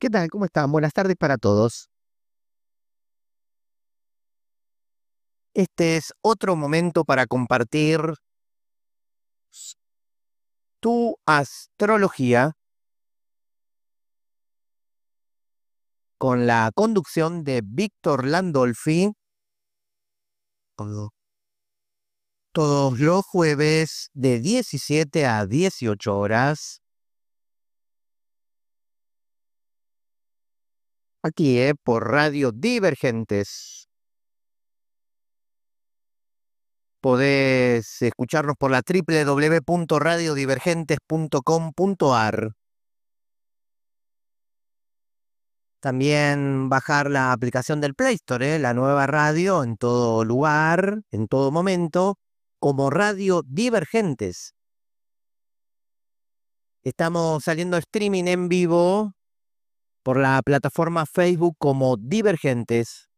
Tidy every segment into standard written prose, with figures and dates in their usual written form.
¿Qué tal? ¿Cómo están? Buenas tardes para todos. Este es otro momento para compartir tu astrología con la conducción de Víctor Landolfi todo- todos los jueves de 17 a 18 horas, aquí por Radio Divergentes. Podés escucharnos por la www.radiodivergentes.com.ar. También bajar la aplicación del Play Store, la nueva radio en todo lugar, en todo momento, como Radio Divergentes. Estamos saliendo streaming en vivo por la plataforma Facebook como Divergentes,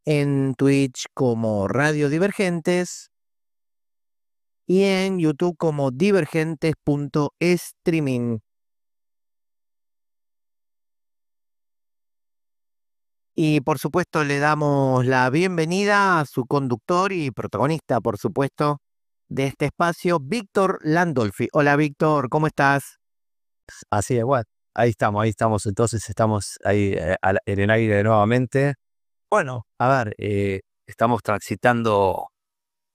en Twitch como Radio Divergentes y en YouTube como divergentes.streaming. Y por supuesto le damos la bienvenida a su conductor y protagonista, por supuesto, de este espacio, Víctor Landolfi. Hola Víctor, ¿cómo estás? Así es, bueno, ahí estamos, entonces estamos ahí en el aire nuevamente. Bueno, a ver, estamos transitando,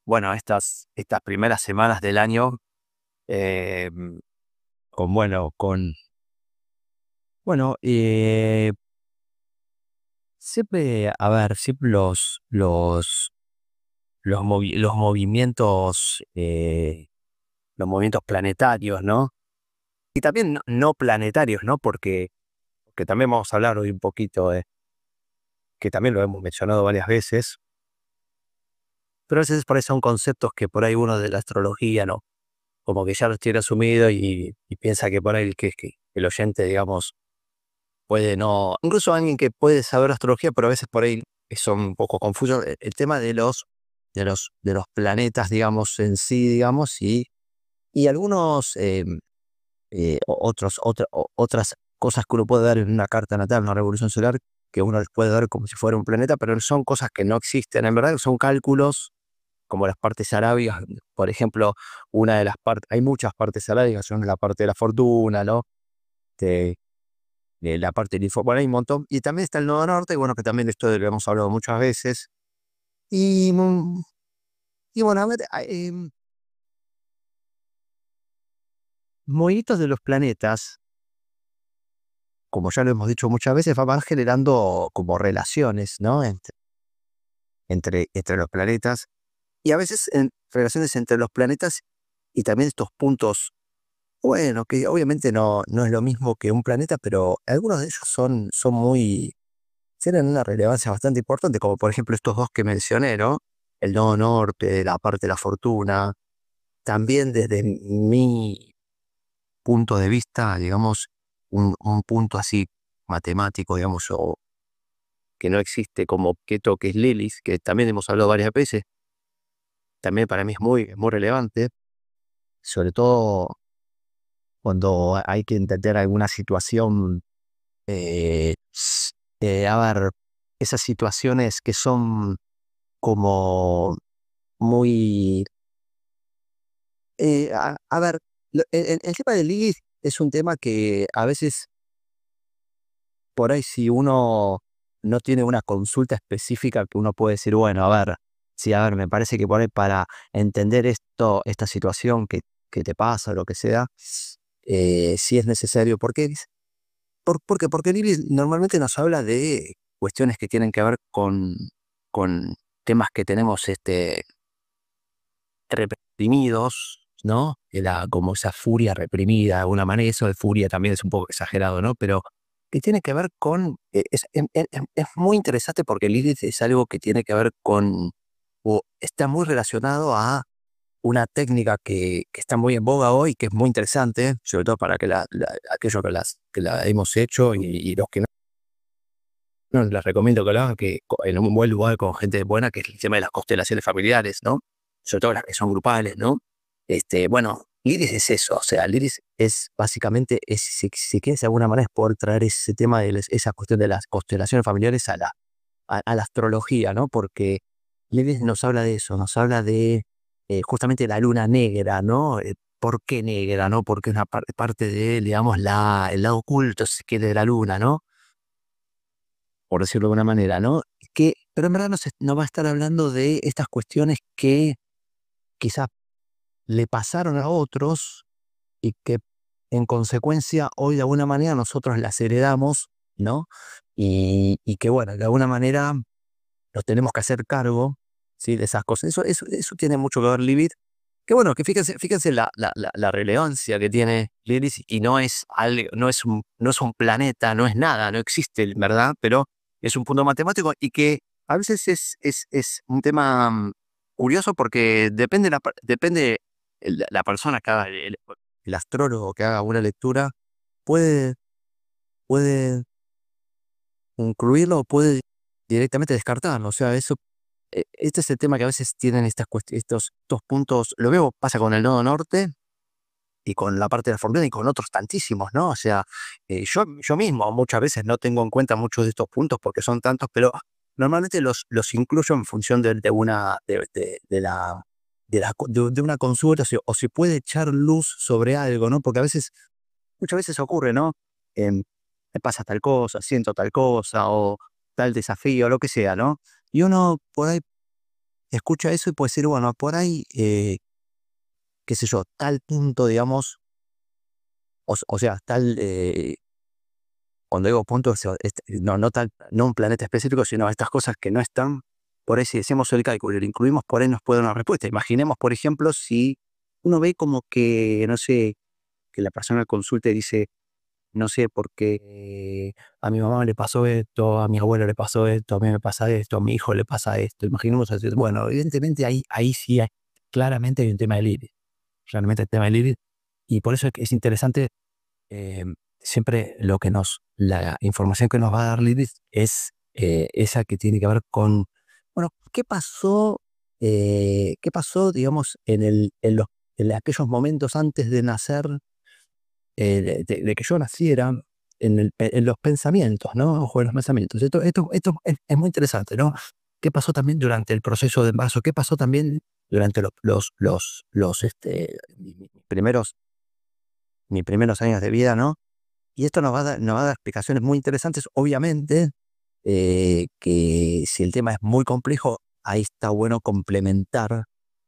bueno, estas primeras semanas del año eh, bueno, siempre, a ver, siempre los movimientos planetarios, ¿no? Y también no planetarios, ¿no? Porque también vamos a hablar hoy un poquito, que también lo hemos mencionado varias veces, pero a veces por ahí son conceptos que por ahí uno de la astrología, ¿no? Como que ya los tiene asumido y piensa que por ahí que el oyente, digamos, puede no, incluso alguien que puede saber astrología, pero a veces por ahí son un poco confusos. El tema de los planetas, digamos, en sí, digamos, y algunos otras cosas que uno puede dar en una carta natal, una revolución solar, que uno les puede dar como si fuera un planeta, pero son cosas que no existen, en verdad son cálculos como las partes arábigas. Por ejemplo, una de las partes, hay muchas partes arábigas, son la parte de la fortuna, ¿no? De, de la parte del info, bueno, hay un montón. Y también está el nodo norte, bueno, que también de esto lo hemos hablado muchas veces. Y, y bueno, a ver, movimientos de los planetas, como ya lo hemos dicho muchas veces, van generando como relaciones, ¿no? Entre los planetas. Y a veces en relaciones entre los planetas y también estos puntos. Bueno, que obviamente no es lo mismo que un planeta, pero algunos de ellos tienen una relevancia bastante importante, como por ejemplo estos dos que mencioné, ¿no? El nodo norte, la parte de la fortuna. También desde mi punto de vista, digamos, un punto así matemático, digamos, o que no existe como objeto, que es Lilith, que también hemos hablado varias veces, también para mí es muy relevante, sobre todo cuando hay que entender alguna situación. A ver, esas situaciones que son como muy... a ver, el tema de Lilith es un tema que a veces, por ahí, si uno no tiene una consulta específica, que uno puede decir, bueno, a ver, sí, a ver, me parece que por ahí para entender esta situación que te pasa o lo que sea, sí es necesario. Porque Lilith normalmente nos habla de cuestiones que tienen que ver con temas que tenemos reprimidos, ¿no? Como esa furia reprimida, de alguna manera. Eso de furia también es un poco exagerado, ¿no? Pero que tiene que ver con... es muy interesante porque Lilith es algo que tiene que ver o está muy relacionado a una técnica que está muy en boga hoy, que es muy interesante, sobre todo para aquellos que la hemos hecho y los que no, les recomiendo que lo hagan, en un buen lugar con gente buena, que es el tema de las constelaciones familiares, ¿no? Sobre todo las que son grupales, ¿no? Bueno, Liris es eso, o sea, Liris es básicamente, si quieres de alguna manera, es poder traer ese tema de esa cuestión de las constelaciones familiares a la astrología, ¿no? Porque Liris nos habla de eso, nos habla de justamente la luna negra, ¿no? ¿Por qué negra, no? Porque es una parte de, digamos, el lado oculto, si se quiere, de la luna, ¿no? Por decirlo de alguna manera, ¿no? Pero en verdad no va a estar hablando de estas cuestiones que quizás le pasaron a otros y que en consecuencia hoy de alguna manera nosotros las heredamos, ¿no? Y que bueno, de alguna manera nos tenemos que hacer cargo, ¿sí? De esas cosas. Eso tiene mucho que ver Lilith. Que bueno, que fíjense la relevancia que tiene Lilith y no es algo, no es un planeta, no es nada, no existe, ¿verdad? Pero es un punto matemático y que a veces es un tema curioso porque depende la persona que haga, el astrólogo que haga una lectura, puede, puede incluirlo o puede directamente descartarlo. O sea, este es el tema que a veces tienen estos puntos. Lo veo, pasa con el nodo norte y con la parte de la fortuna y con otros tantísimos, ¿no? O sea, yo mismo muchas veces no tengo en cuenta muchos de estos puntos porque son tantos, pero normalmente los incluyo en función de una consulta o si puede echar luz sobre algo, ¿no? Porque muchas veces ocurre, ¿no? Me pasa tal cosa, siento tal cosa o tal desafío, lo que sea, ¿no? Y uno por ahí escucha eso y puede decir, bueno, por ahí, qué sé yo, tal punto, digamos, o sea, cuando digo punto, o sea, no un planeta específico, sino estas cosas que no están, por ahí si decimos el cálculo y lo incluimos, por ahí nos puede dar una respuesta. Imaginemos, por ejemplo, si uno ve como que, no sé, que la persona consulta y dice, no sé, porque a mi mamá le pasó esto, a mi abuelo le pasó esto, a mí me pasa esto, a mi hijo le pasa esto. Imaginemos así. Bueno, evidentemente ahí sí claramente hay un tema de Lilith. Realmente el tema de Lilith. Y por eso es interesante, eh, siempre la información que nos va a dar Lilith es esa que tiene que ver con, bueno, qué pasó, digamos, en aquellos momentos antes de nacer, de que yo naciera en los pensamientos, ¿no? Ojo, en los pensamientos. Esto es muy interesante, ¿no? ¿Qué pasó también durante el proceso de embarazo? ¿Qué pasó también durante mis primeros años de vida, ¿no? Y esto nos va a dar explicaciones muy interesantes. Obviamente, que si el tema es muy complejo, ahí está bueno complementar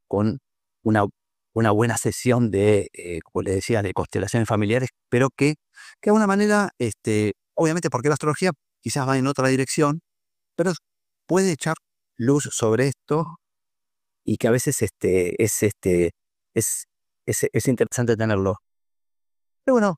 con una, una buena sesión como le decía, de constelaciones familiares, pero que de alguna manera, obviamente porque la astrología quizás va en otra dirección, pero puede echar luz sobre esto y que a veces es, es interesante tenerlo. Pero bueno,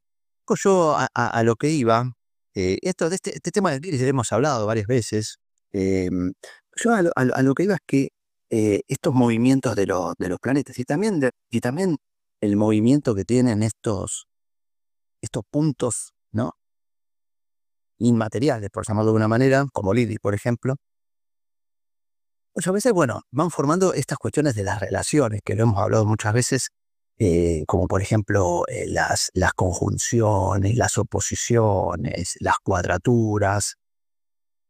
yo a lo que iba, de este tema del iris ya hemos hablado varias veces. Yo a lo que iba es que estos movimientos de los planetas y también el movimiento que tienen estos puntos, ¿no? Inmateriales, por llamarlo de una manera, como Lilith, por ejemplo, pues a veces, bueno, van formando estas cuestiones de las relaciones, que lo hemos hablado muchas veces, como por ejemplo las conjunciones, las oposiciones, las cuadraturas,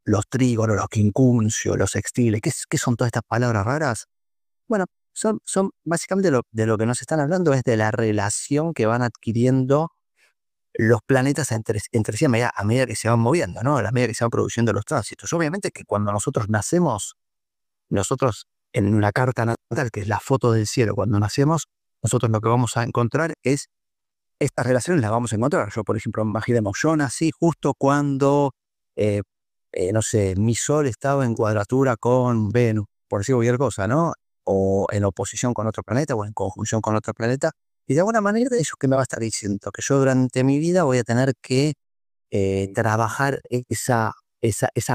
los trígonos, los quincunциos, los sextiles. ¿Qué son todas estas palabras raras? Bueno, son básicamente de lo que nos están hablando es de la relación que van adquiriendo los planetas entre sí a medida que se van moviendo, ¿no? A la medida que se van produciendo los tránsitos. Obviamente que cuando nosotros nacemos, nosotros en una carta natal, que es la foto del cielo cuando nacemos, nosotros lo que vamos a encontrar es estas relaciones las vamos a encontrar. Yo, por ejemplo, imaginemos, yo nací justo cuando, eh, no sé, mi Sol estaba en cuadratura con Venus, por decir cualquier cosa, ¿no? O en oposición con otro planeta o en conjunción con otro planeta. Y de alguna manera eso que me va a estar diciendo, que yo durante mi vida voy a tener que trabajar esa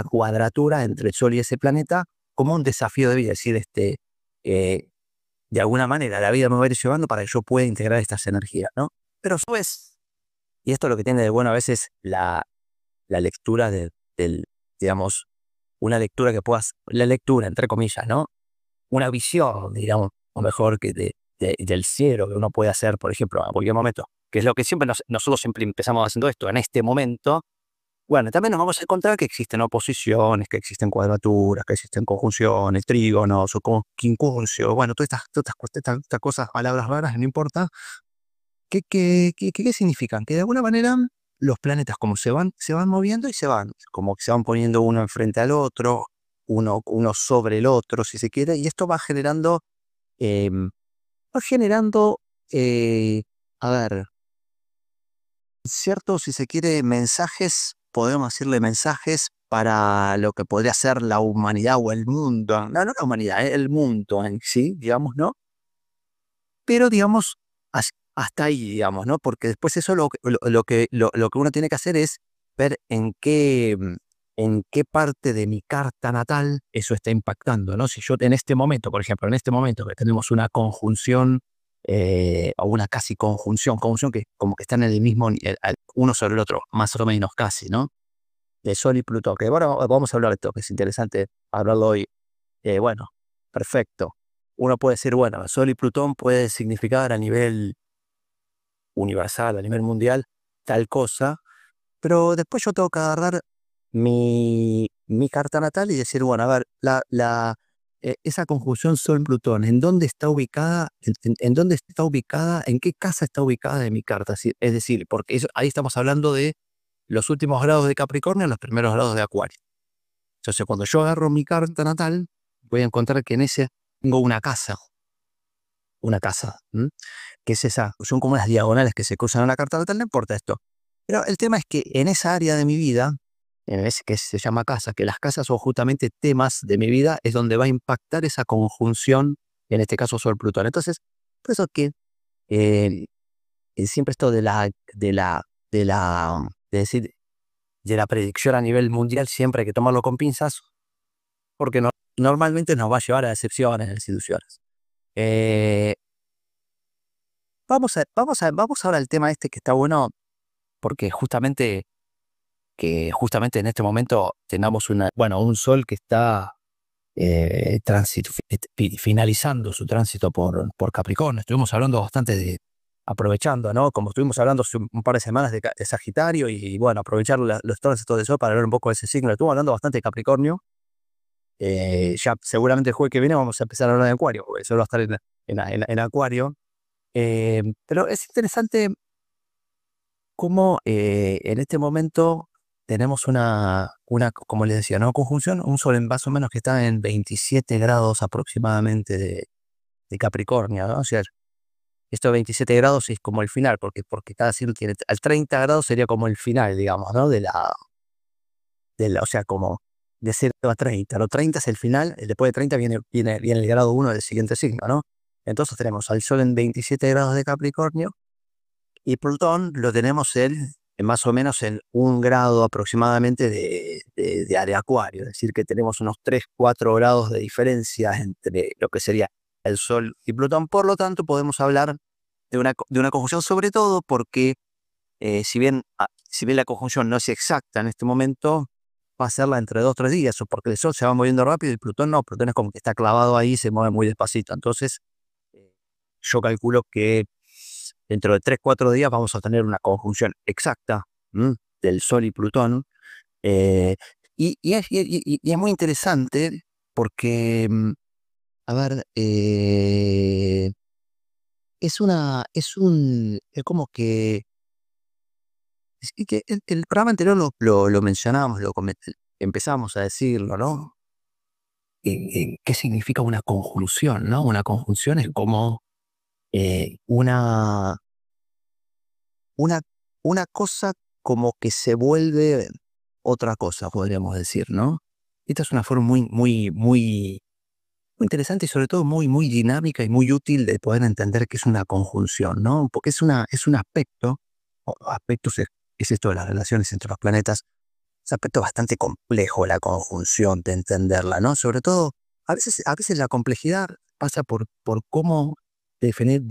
cuadratura entre el Sol y ese planeta como un desafío de vida. Es decir, eh, de alguna manera la vida me va a ir llevando para que yo pueda integrar estas energías, ¿no? Pero a su vez, y esto es lo que tiene de bueno a veces la lectura digamos, una lectura que puedas, la lectura, entre comillas, ¿no? Una visión, digamos, o mejor, que del cielo que uno puede hacer, por ejemplo, a cualquier momento, que es lo que siempre nosotros siempre empezamos haciendo esto, en este momento. Bueno, también nos vamos a encontrar que existen oposiciones, que existen cuadraturas, que existen conjunciones, trígonos o quincuncio, bueno, todas estas cosas, palabras raras, no importa. ¿Qué significan? Que de alguna manera los planetas como se van moviendo y como que se van poniendo uno enfrente al otro, uno sobre el otro, si se quiere, y esto em, va generando, a ver, ciertos, si se quiere, mensajes, podemos decirle mensajes para lo que podría ser la humanidad o el mundo. No, no la humanidad, el mundo en sí, digamos, ¿no? Pero, digamos, hasta ahí, digamos, ¿no? Porque después eso lo que uno tiene que hacer es ver en qué parte de mi carta natal eso está impactando, ¿no? Si yo en este momento, por ejemplo, en este momento que tenemos una conjunción o una casi conjunción que como que están en el mismo, uno sobre el otro, más o menos casi, ¿no? De Sol y Plutón, que bueno, vamos a hablar de esto, que es interesante hablarlo hoy. Bueno, perfecto. Uno puede decir, bueno, Sol y Plutón puede significar a nivel universal, a nivel mundial, tal cosa, pero después yo tengo que agarrar mi carta natal y decir, bueno, a ver, esa conjunción Sol-Plutón, ¿en dónde está ubicada? ¿En dónde está ubicada? ¿En qué casa está ubicada de mi carta? Es decir, porque ahí estamos hablando de los últimos grados de Capricornio y los primeros grados de Acuario. Entonces, cuando yo agarro mi carta natal, voy a encontrar que en ese tengo una casa, que es esa, son como las diagonales que se cruzan en la carta natal, no importa esto. Pero el tema es que en esa área de mi vida, en ese que se llama casa, que las casas son justamente temas de mi vida, es donde va a impactar esa conjunción, en este caso Sol-Plutón. Entonces, por eso que eh, siempre esto decir, de la predicción a nivel mundial, siempre hay que tomarlo con pinzas, porque normalmente nos va a llevar a decepciones, a desilusiones. Eh, vamos ahora al tema este que está bueno, porque justamente en este momento tenemos un sol que está finalizando su tránsito por Capricornio. Estuvimos hablando bastante aprovechando, ¿no? Como estuvimos hablando hace un par de semanas de Sagitario y bueno, aprovechar los tránsitos de sol para hablar un poco de ese signo. Estuvimos hablando bastante de Capricornio. Ya seguramente el jueves que viene vamos a empezar a hablar de Acuario, porque eso va a estar en Acuario. Pero es interesante cómo en este momento tenemos como les decía, ¿no? Conjunción, un sol más o menos que está en 27 grados aproximadamente de Capricornio, ¿no? O sea, esto de 27 grados es como el final, porque cada signo tiene, al 30 grados sería como el final, digamos, ¿no? O sea, como de 0 a 30. Los 30 es el final, después de 30 viene el grado 1 del siguiente signo, ¿no? Entonces tenemos al sol en 27 grados de Capricornio, y Plutón lo tenemos más o menos en 1 grado aproximadamente de área Acuario. Es decir, que tenemos unos 3-4 grados de diferencia entre lo que sería el Sol y Plutón. Por lo tanto, podemos hablar de una conjunción, sobre todo porque si bien la conjunción no es exacta en este momento, va a serla entre 2 o 3 días, o porque el Sol se va moviendo rápido y Plutón no. Plutón es como que está clavado ahí y se mueve muy despacito. Entonces, yo calculo que dentro de 3-4 días vamos a tener una conjunción exacta del Sol y Plutón. eh, y es muy interesante porque, a ver, es como que, es que el programa anterior lo mencionábamos, empezamos a decirlo, ¿no? ¿Qué significa una conjunción, no? Una conjunción es como una una, una cosa como que se vuelve otra cosa, podríamos decir, ¿no? Esta es una forma muy interesante y sobre todo muy dinámica y muy útil de poder entender qué es una conjunción, ¿no? Porque es un aspecto, o aspectos es esto de las relaciones entre los planetas, es un aspecto bastante complejo la conjunción de entenderla, ¿no? Sobre todo, a veces la complejidad pasa por cómo definir,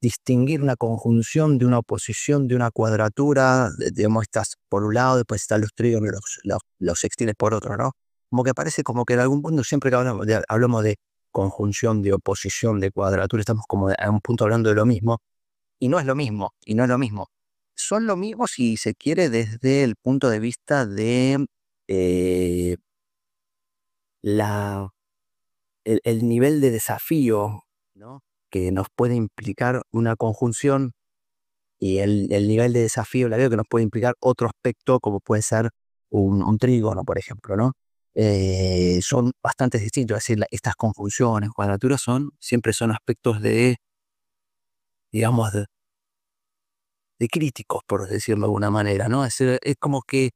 distinguir una conjunción de una oposición, de una cuadratura, digamos, estás por un lado, después están los trígonos y los sextiles por otro, ¿no? Como que parece como que en algún punto siempre que hablamos de conjunción, de oposición, de cuadratura, estamos como a un punto hablando de lo mismo, y no es lo mismo, y no es lo mismo. Son lo mismo si se quiere desde el punto de vista de eh, la, el nivel de desafío, ¿no? Que nos puede implicar una conjunción y el nivel de desafío, la veo que nos puede implicar otro aspecto, como puede ser un trígono, por ejemplo, ¿no? Son bastante distintos, es decir, estas conjunciones, cuadraturas siempre son aspectos de, digamos, de críticos, por decirlo de alguna manera, ¿no? Es como que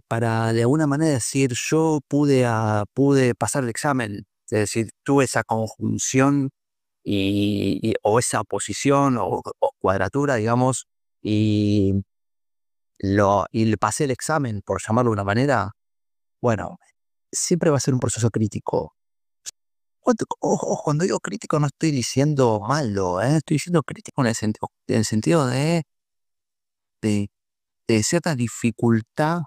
para de alguna manera decir yo pude pasar el examen, es decir, tuve esa conjunción o esa oposición o cuadratura, digamos, y, y le pasé el examen, por llamarlo de una manera, bueno, siempre va a ser un proceso crítico. Ojo, cuando digo crítico no estoy diciendo malo, estoy diciendo crítico en el sentido de, de cierta dificultad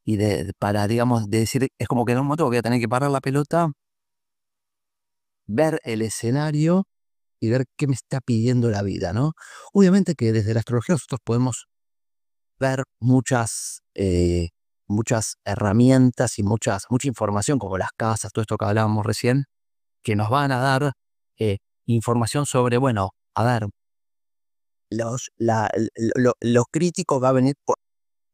y para, digamos, de decir, es como que en un momento voy a tener que parar la pelota, ver el escenario y ver qué me está pidiendo la vida, ¿no? Obviamente que desde la astrología nosotros podemos ver muchas herramientas y mucha información, como las casas, todo esto que hablábamos recién, que nos van a dar información sobre, bueno, a ver, lo crítico va a venir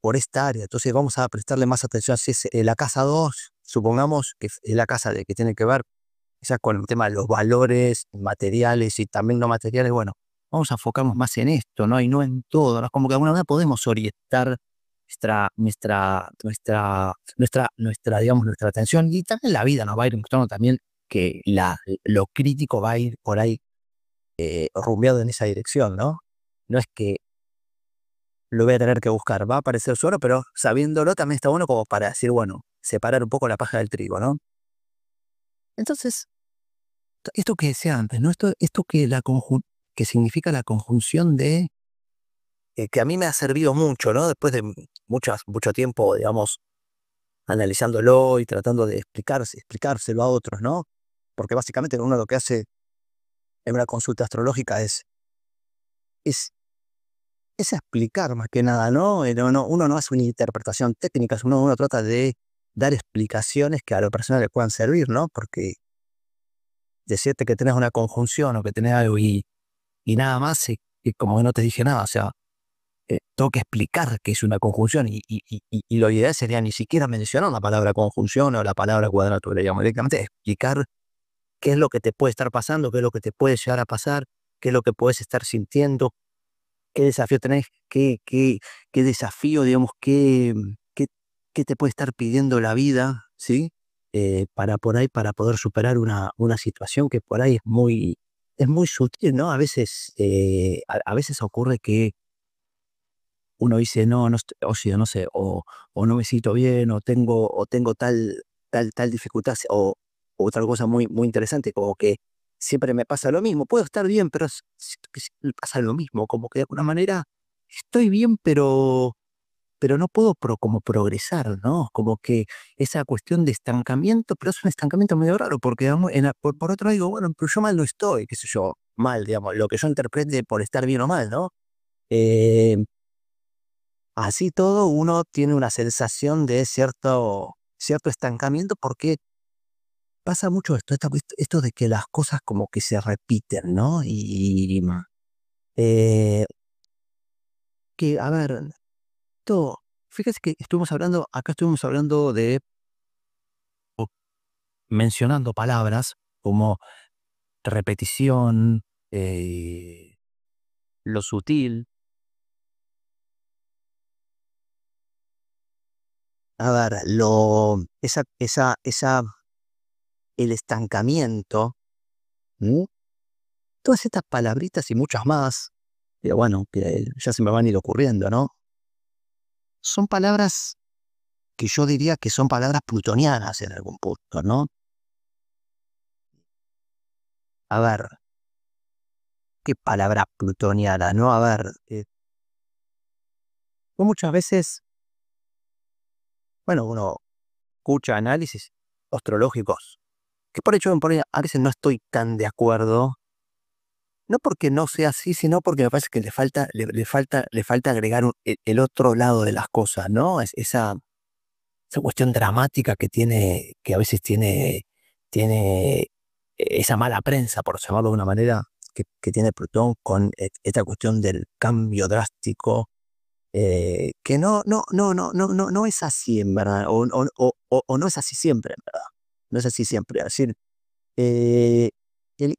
por esta área. Entonces vamos a prestarle más atención. Si es la casa 2 supongamos que es la casa que tiene que ver quizás con el tema de los valores materiales y también no materiales, bueno, vamos a enfocarnos más en esto, ¿no? Y no en todo, ¿no? Es como que de alguna manera podemos orientar digamos, nuestra atención y también la vida nos va a ir mostrando también que lo crítico va a ir por ahí rumbeado en esa dirección, ¿no? No es que lo voy a tener que buscar, va a aparecer solo, pero sabiéndolo también está bueno como para decir, bueno, separar un poco la paja del trigo, ¿no? Entonces, esto que decía antes, ¿no? Esto que significa la conjunción de, que a mí me ha servido mucho, ¿no? Después de mucho tiempo, digamos, analizándolo y tratando de explicárselo a otros, ¿no? Porque básicamente uno lo que hace en una consulta astrológica es, es explicar más que nada, ¿no? Uno no hace una interpretación técnica, uno trata de dar explicaciones que a la persona le puedan servir, ¿no? Porque decirte que tenés una conjunción o que tenés algo y nada más, y como que no te dije nada, o sea, tengo que explicar qué es una conjunción y lo ideal sería ni siquiera mencionar la palabra conjunción o la palabra cuadratura, digamos, directamente explicar qué es lo que te puede estar pasando, qué es lo que te puede llegar a pasar, qué es lo que puedes estar sintiendo, qué desafío tenés, qué desafío, digamos, qué te puede estar pidiendo la vida, ¿sí? Para por ahí, para poder superar una situación que por ahí es muy sutil, ¿no? A veces, a veces ocurre que uno dice, no, no, o sea, no sé, o no me siento bien, o tengo tal dificultad, o otra cosa muy interesante, como que siempre me pasa lo mismo. Puedo estar bien, pero siento que siempre me pasa lo mismo, como que de alguna manera estoy bien, pero no puedo como progresar, ¿no? Como que esa cuestión de estancamiento, pero es un estancamiento medio raro, porque digamos, por otro lado digo, bueno, pero yo mal no estoy, qué sé yo, mal, digamos, lo que yo interprete por estar bien o mal, ¿no? Eh, Así todo, uno tiene una sensación de cierto estancamiento porque pasa mucho esto de que las cosas como que se repiten, ¿no? Eh, a ver, todo, fíjese que acá estuvimos hablando o mencionando palabras como repetición, lo sutil, a ver, el estancamiento, ¿m? Todas estas palabritas y muchas más, pero bueno, que ya se me van a ir ocurriendo, ¿no? Son palabras que yo diría que son palabras plutonianas en algún punto, ¿no? A ver, ¿qué palabra plutoniana, no? A ver, muchas veces, bueno, uno escucha análisis astrológicos que por hecho a veces no estoy tan de acuerdo, no porque no sea así, sino porque me parece que le falta agregar el otro lado de las cosas, ¿no? Esa cuestión dramática que a veces tiene esa mala prensa, por llamarlo de una manera, que tiene Plutón con esta cuestión del cambio drástico, que no es así en verdad, o no es así siempre, en verdad. No es así siempre. Es decir, eh, el-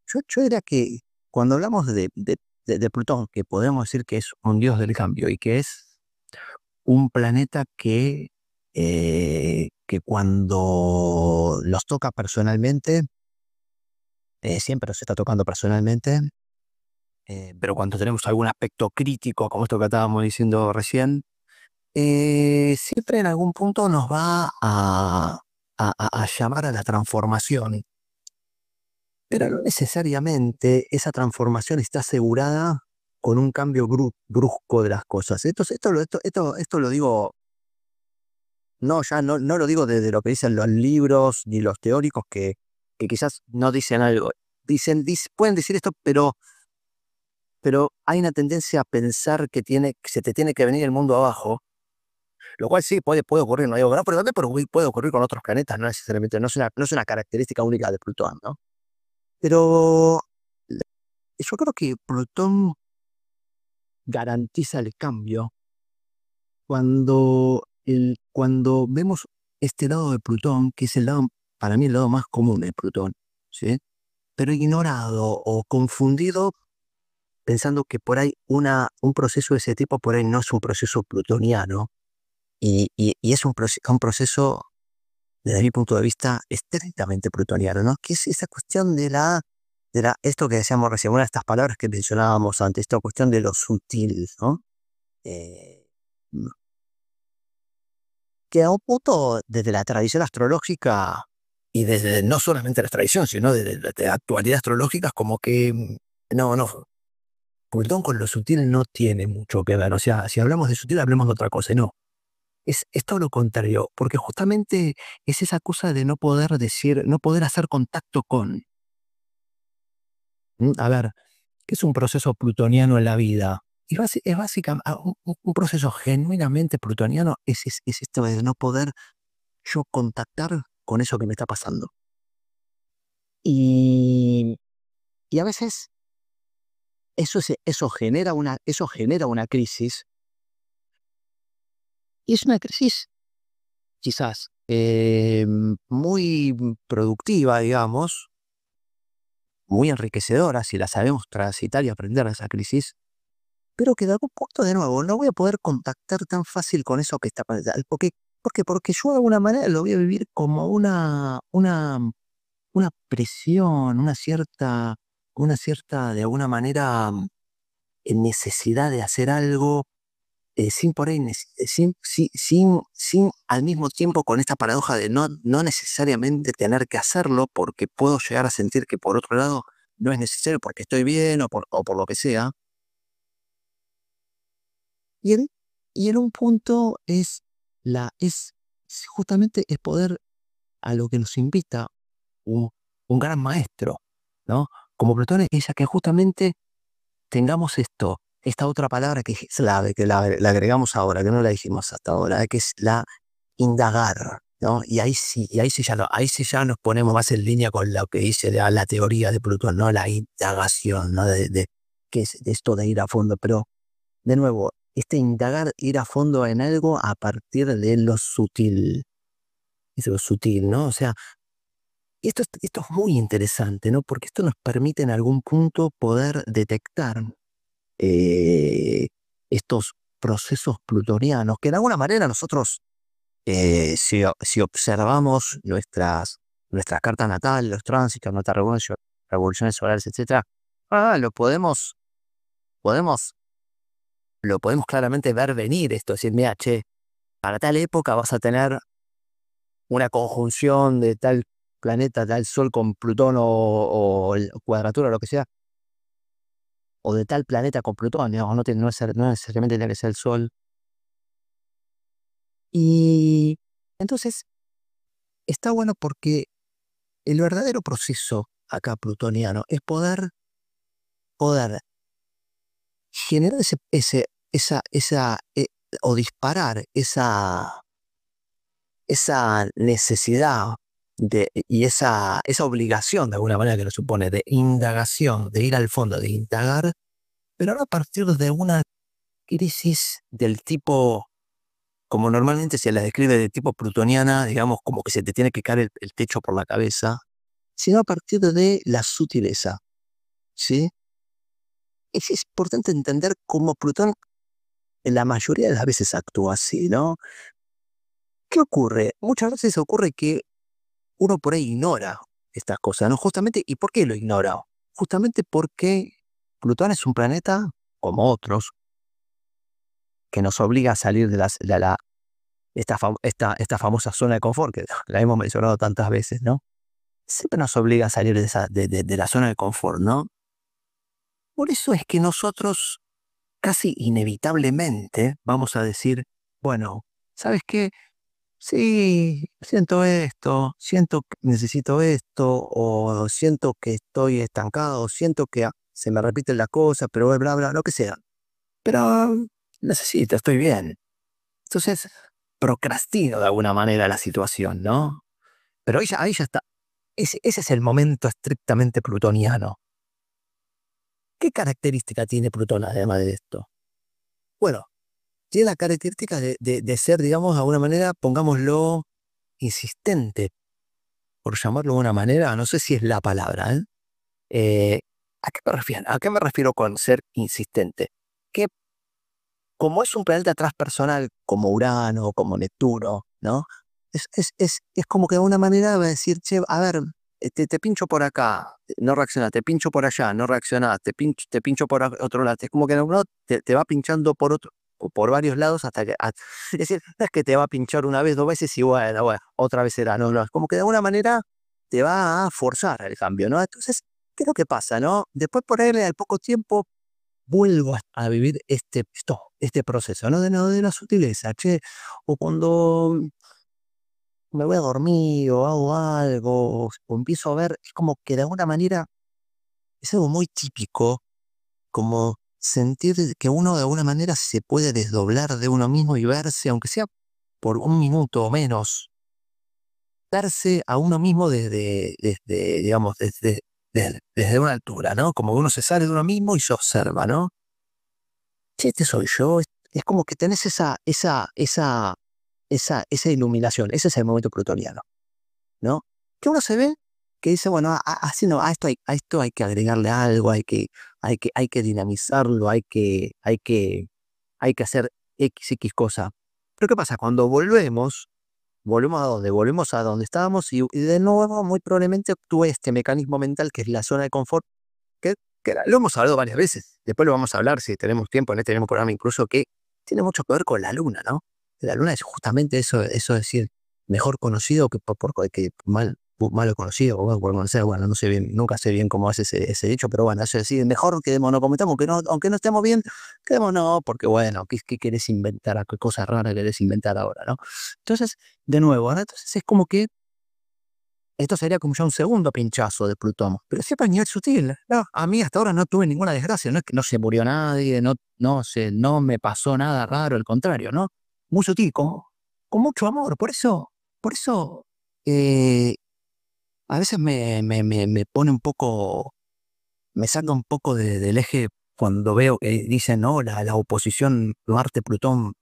yo diría que cuando hablamos de Plutón, que podemos decir que es un dios del cambio y que es un planeta que cuando los toca personalmente, siempre nos está tocando personalmente, pero cuando tenemos algún aspecto crítico, como esto que estábamos diciendo recién, siempre en algún punto nos va a llamar a la transformación, pero no necesariamente esa transformación está asegurada con un cambio brusco de las cosas. Esto lo digo. No, ya no lo digo desde lo que dicen los libros ni los teóricos que quizás no dicen algo. Pueden decir esto, pero hay una tendencia a pensar que se te tiene que venir el mundo abajo, lo cual sí puede ocurrir, no digo que no, pero también puede ocurrir con otros planetas, no necesariamente, no es una característica única de Plutón, ¿no? Pero yo creo que Plutón garantiza el cambio cuando vemos este lado de Plutón, que es para mí el lado más común de Plutón, ¿sí? Pero ignorado o confundido pensando que por ahí un proceso de ese tipo por ahí no es un proceso plutoniano y es un proceso, desde mi punto de vista, estrictamente plutoniano, ¿no? Que es esa cuestión esto que decíamos recién, una de estas palabras que mencionábamos antes, esta cuestión de lo sutil, ¿no? Eh, que a un punto, desde la tradición astrológica, y desde no solamente la tradición, sino desde la actualidad astrológica, es como que no, Plutón con lo sutil no tiene mucho que ver. O sea, si hablamos de sutil, hablemos de otra cosa. Y no, es todo lo contrario, porque justamente es esa cosa de no poder decir, no poder hacer contacto con. A ver, ¿qué es un proceso plutoniano en la vida? Es básicamente un proceso genuinamente plutoniano, es esto de no poder yo contactar con eso que me está pasando. Y, y a veces eso genera una crisis, y es una crisis quizás muy productiva, digamos, muy enriquecedora si la sabemos transitar y aprender de esa crisis, pero que de algún punto de nuevo no voy a poder contactar tan fácil con eso que está pasando. Porque yo de alguna manera lo voy a vivir como una presión, una cierta, de alguna manera, necesidad de hacer algo, sin por ahí, sin al mismo tiempo con esta paradoja de no necesariamente tener que hacerlo, porque puedo llegar a sentir que por otro lado no es necesario porque estoy bien o por lo que sea. Y en un punto justamente es poder a lo que nos invita un gran maestro, ¿no? Como Platón, es a que justamente tengamos esta otra palabra que es clave, que la agregamos ahora, que no la dijimos hasta ahora, que es la indagar, ¿no? Y ahí sí ya nos ponemos más en línea con lo que dice la teoría de Plutón, ¿no? La indagación, ¿no? Que es esto de ir a fondo. Pero, de nuevo, indagar, ir a fondo en algo a partir de lo sutil. Es lo sutil, ¿no? O sea, esto es muy interesante, ¿no? Porque esto nos permite en algún punto poder detectar eh, estos procesos plutonianos, que de alguna manera nosotros, si observamos nuestra carta natal, los tránsitos, nuestras revoluciones solares, etcétera, lo podemos, lo podemos claramente ver venir esto, decir, mira, che, para tal época vas a tener una conjunción de tal planeta, tal Sol con Plutón o cuadratura o lo que sea, o de tal planeta con Plutón, digamos, no necesariamente tiene que ser el Sol. Y entonces está bueno porque el verdadero proceso acá plutoniano es poder generar o disparar esa necesidad y esa obligación de alguna manera que nos supone de indagación, de ir al fondo, de indagar, pero no a partir de una crisis del tipo, como normalmente se la describe de tipo plutoniana, digamos, como que se te tiene que caer el techo por la cabeza, sino a partir de la sutileza, ¿sí? Es importante entender cómo Plutón en la mayoría de las veces actúa así, ¿no? ¿Qué ocurre? Muchas veces ocurre que uno por ahí ignora estas cosas, ¿no? Justamente, ¿y por qué lo ignora? Justamente porque Plutón es un planeta, como otros, que nos obliga a salir esta famosa zona de confort, que la hemos mencionado tantas veces, ¿no? Siempre nos obliga a salir de la zona de confort, ¿no? Por eso es que nosotros casi inevitablemente vamos a decir, bueno, ¿sabes qué? Sí, siento esto, siento que necesito esto, o siento que estoy estancado, siento que se me repiten las cosas, pero bla, bla, lo que sea. Pero necesito, estoy bien. Entonces, procrastino de alguna manera la situación, ¿no? Pero ahí ya está. Ese es el momento estrictamente plutoniano. ¿Qué característica tiene Plutón además de esto? Bueno, tiene la característica de ser, digamos, de alguna manera, pongámoslo, insistente, por llamarlo de una manera, no sé si es la palabra, ¿eh? Eh, ¿A qué me refiero? ¿A qué me refiero con ser insistente? Que como es un planeta transpersonal, como Urano, como Neptuno, ¿no? Es como que de alguna manera va a decir, che, a ver, te pincho por acá, no reaccionás, te pincho por allá, no reaccionás, te pincho por otro lado. Es como que uno te va pinchando por varios lados hasta que. Es decir, no es que te va a pinchar una vez, dos veces y bueno, otra vez será, no, no. Es como que de alguna manera te va a forzar el cambio, ¿no? Entonces, ¿qué es lo que pasa, no? Después por ahí, al poco tiempo, vuelvo a vivir este proceso, ¿no? De la sutileza, che, o cuando me voy a dormir o hago algo, o empiezo a ver, es como que de alguna manera es algo muy típico, como sentir que uno de alguna manera se puede desdoblar de uno mismo y verse, aunque sea por un minuto o menos, verse a uno mismo digamos, desde una altura, ¿no? Como que uno se sale de uno mismo y se observa, ¿no? Che, este soy yo, es como que tenés esa iluminación, ese es el momento plutoniano, ¿no? Que uno se ve que dice, bueno, así no, a esto hay que agregarle algo, hay que dinamizarlo, hay que hacer X cosa. Pero ¿qué pasa? Cuando volvemos a dónde, volvemos a donde estábamos y de nuevo muy probablemente actúe este mecanismo mental que es la zona de confort, que, lo hemos hablado varias veces, después lo vamos a hablar si tenemos tiempo en este mismo programa incluso, que tiene mucho que ver con la luna, ¿no? La luna es justamente eso es decir, mejor conocido que que malo conocido, o por conocer, bueno, no sé bien, nunca sé bien cómo es ese dicho, pero bueno, eso es decir, mejor quedémonos como estamos, aunque no estemos bien, quedémonos, porque bueno, ¿qué querés inventar? ¿Qué cosa rara querés inventar ahora, no? Entonces, de nuevo, ¿no? Entonces es como que esto sería como ya un segundo pinchazo de Plutón, pero siempre a nivel sutil, ¿no? A mí hasta ahora no tuve ninguna desgracia, no es que no se murió nadie, no me pasó nada raro, al contrario, ¿no? Muy sutil, con mucho amor, por eso eh, a veces me pone un poco, me saca un poco del eje cuando veo que dicen, no, la oposición Marte-Plutón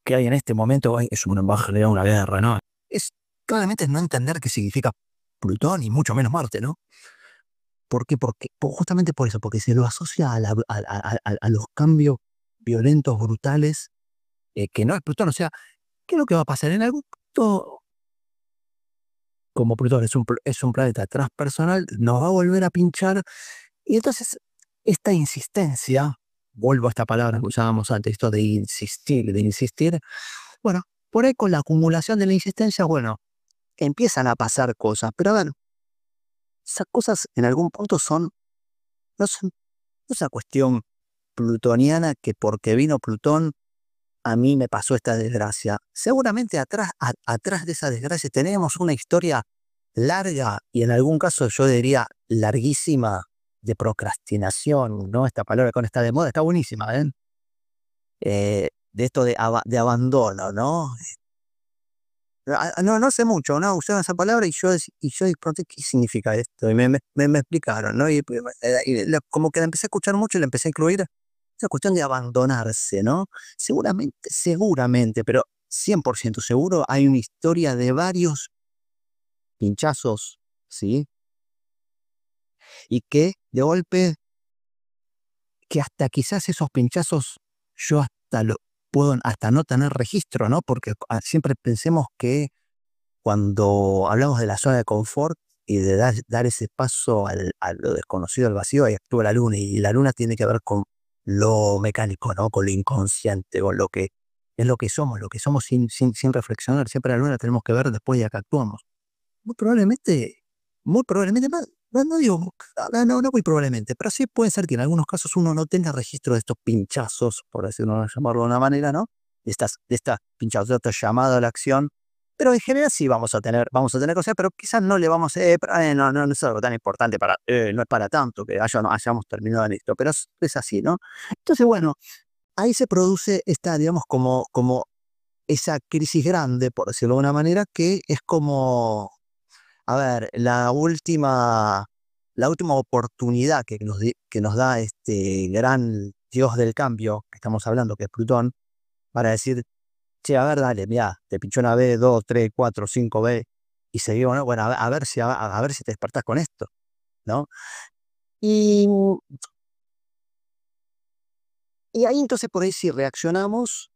que hay en este momento es una, va a generar una guerra, ¿no? Es claramente no entender qué significa Plutón y mucho menos Marte, ¿no? ¿Por qué? Justamente por eso, porque se lo asocia a los cambios violentos, brutales, que no es Plutón. O sea, ¿qué es lo que va a pasar? En algún punto, como Plutón es un planeta transpersonal, nos va a volver a pinchar. Y entonces, esta insistencia, vuelvo a esta palabra que usábamos antes, esto de insistir, bueno, por ahí con la acumulación de la insistencia, bueno, empiezan a pasar cosas. Pero a ver, esas cosas en algún punto no es una cuestión plutoniana que porque vino Plutón a mí me pasó esta desgracia. Seguramente atrás de esa desgracia tenemos una historia larga y en algún caso yo diría larguísima de procrastinación, ¿no? Esta palabra que ahora está de moda, está buenísima, ¿eh? De esto de abandono, ¿no? No sé mucho, ¿no? Usaban esa palabra y yo de pronto, ¿qué significa esto? Y me explicaron, ¿no? Como que la empecé a escuchar mucho y la empecé a incluir esa cuestión de abandonarse, ¿no? Seguramente, pero 100% seguro hay una historia de varios pinchazos, ¿sí? Y que de golpe, que hasta quizás esos pinchazos yo hasta lo puedo hasta no tener registro, ¿no? Porque siempre pensemos que cuando hablamos de la zona de confort y de dar ese paso a lo desconocido, al vacío, ahí actúa la luna, y la luna tiene que ver con lo mecánico, ¿no? Con lo inconsciente, con lo que es lo que somos sin reflexionar. Siempre la luna tenemos que ver después de que actuamos. Muy probablemente, muy probablemente, no digo, no muy probablemente, pero sí puede ser que en algunos casos uno no tenga registro de estos pinchazos, por decirlo, llamarlo de una manera, ¿no? De estas pinchazos, de esta llamada a la acción, pero en general sí vamos a tener cosas, pero quizás no le vamos a, no es algo tan importante no es para tanto que no hayamos terminado en esto, pero es así, ¿no? Entonces, bueno, ahí se produce esta, digamos, como esa crisis grande, por decirlo de una manera, que es como, a ver, la última oportunidad que nos da este gran dios del cambio que estamos hablando, que es Plutón, para decir, che, a ver, dale, mira, te pinchó una B, 2, 3, 4, 5 B, y seguimos, ¿no? Bueno, a ver si te despertás con esto, ¿no? Y, y ahí entonces por ahí sí reaccionamos,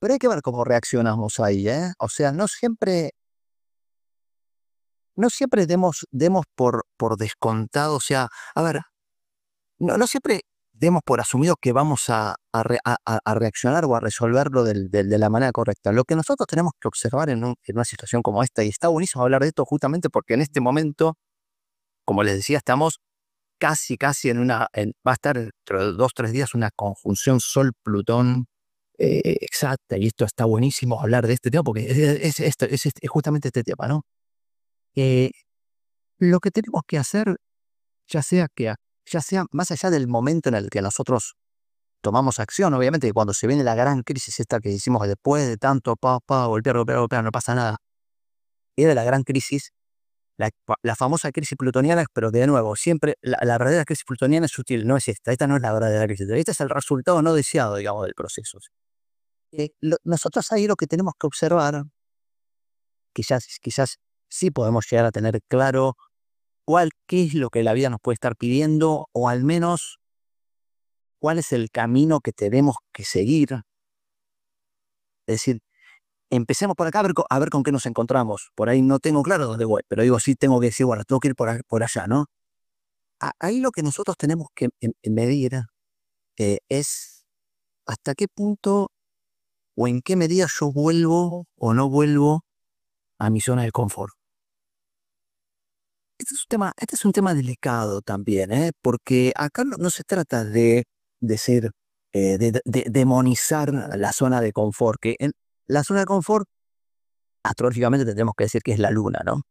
pero hay que ver cómo reaccionamos ahí, ¿eh? O sea, no siempre demos por descontado, o sea, a ver, no siempre demos por asumido que vamos a reaccionar o a resolverlo de la manera correcta. Lo que nosotros tenemos que observar en una situación como esta, y está buenísimo hablar de esto justamente porque en este momento, como les decía, estamos casi va a estar dentro de 2, 3 días una conjunción Sol-Plutón exacta, y esto está buenísimo hablar de este tema porque es justamente este tema, ¿no? Eh, lo que tenemos que hacer, ya sea más allá del momento en el que nosotros tomamos acción, obviamente que cuando se viene la gran crisis esta que hicimos después de tanto golpear, no pasa nada, era la gran crisis, la famosa crisis plutoniana, pero que de nuevo, siempre la verdadera crisis plutoniana es sutil, no es esta no es la verdadera crisis, esta es el resultado no deseado, digamos, del proceso. Nosotros ahí lo que tenemos que observar, quizás sí podemos llegar a tener claro qué es lo que la vida nos puede estar pidiendo, o al menos cuál es el camino que tenemos que seguir. Es decir, empecemos por acá a ver con qué nos encontramos. Por ahí no tengo claro dónde voy, pero digo, sí tengo que decir, bueno, tengo que ir por allá, ¿no? Ahí lo que nosotros tenemos que medir es hasta qué punto o en qué medida yo vuelvo o no vuelvo a mi zona de confort. Este es un tema delicado también, ¿eh? Porque acá no se trata de decir, de demonizar la zona de confort, que en la zona de confort, astrológicamente tendremos que decir que es la luna, ¿no?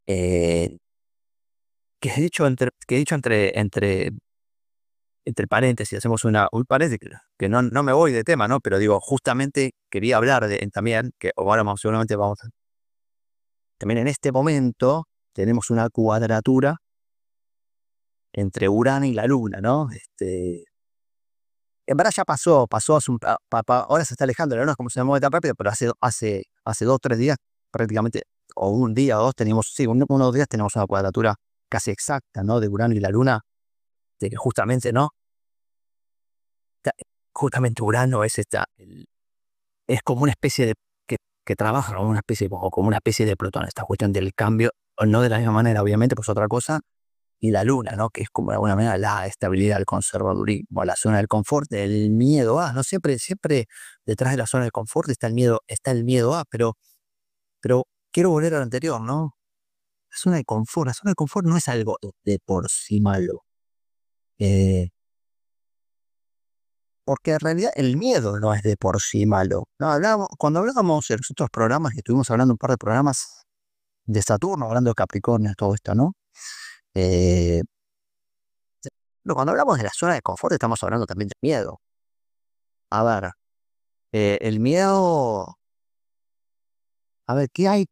Eh, que dicho entre paréntesis, hacemos un paréntesis, que no me voy de tema, ¿no? Pero digo, justamente quería hablar también, que ahora seguramente también en este momento tenemos una cuadratura entre Urano y la Luna, ¿no? En verdad ya pasó hace ahora se está alejando la luna, como se mueve tan rápido, pero hace 2, 3 días prácticamente, o un día o dos, sí, uno o 2 días tenemos una cuadratura casi exacta, ¿no? De Urano y la Luna, de que justamente, ¿no? Justamente Urano es como una especie que trabaja como una especie, o como una especie de Plutón, esta cuestión del cambio, no de la misma manera, obviamente, pues otra cosa, y la luna, ¿no? Que es como de alguna manera la estabilidad, el conservadurismo, la zona del confort, el miedo a, ¿no? Siempre detrás de la zona del confort está el miedo a, pero quiero volver a lo anterior, ¿no? La zona de confort no es algo de por sí malo, eh, porque en realidad el miedo no es de por sí malo, ¿no? Cuando hablábamos en los otros programas, que estuvimos hablando un par de programas, de Saturno, hablando de Capricornio, todo esto, ¿no? Eh, pero cuando hablamos de la zona de confort, estamos hablando también de miedo. A ver, el miedo, a ver, qué hay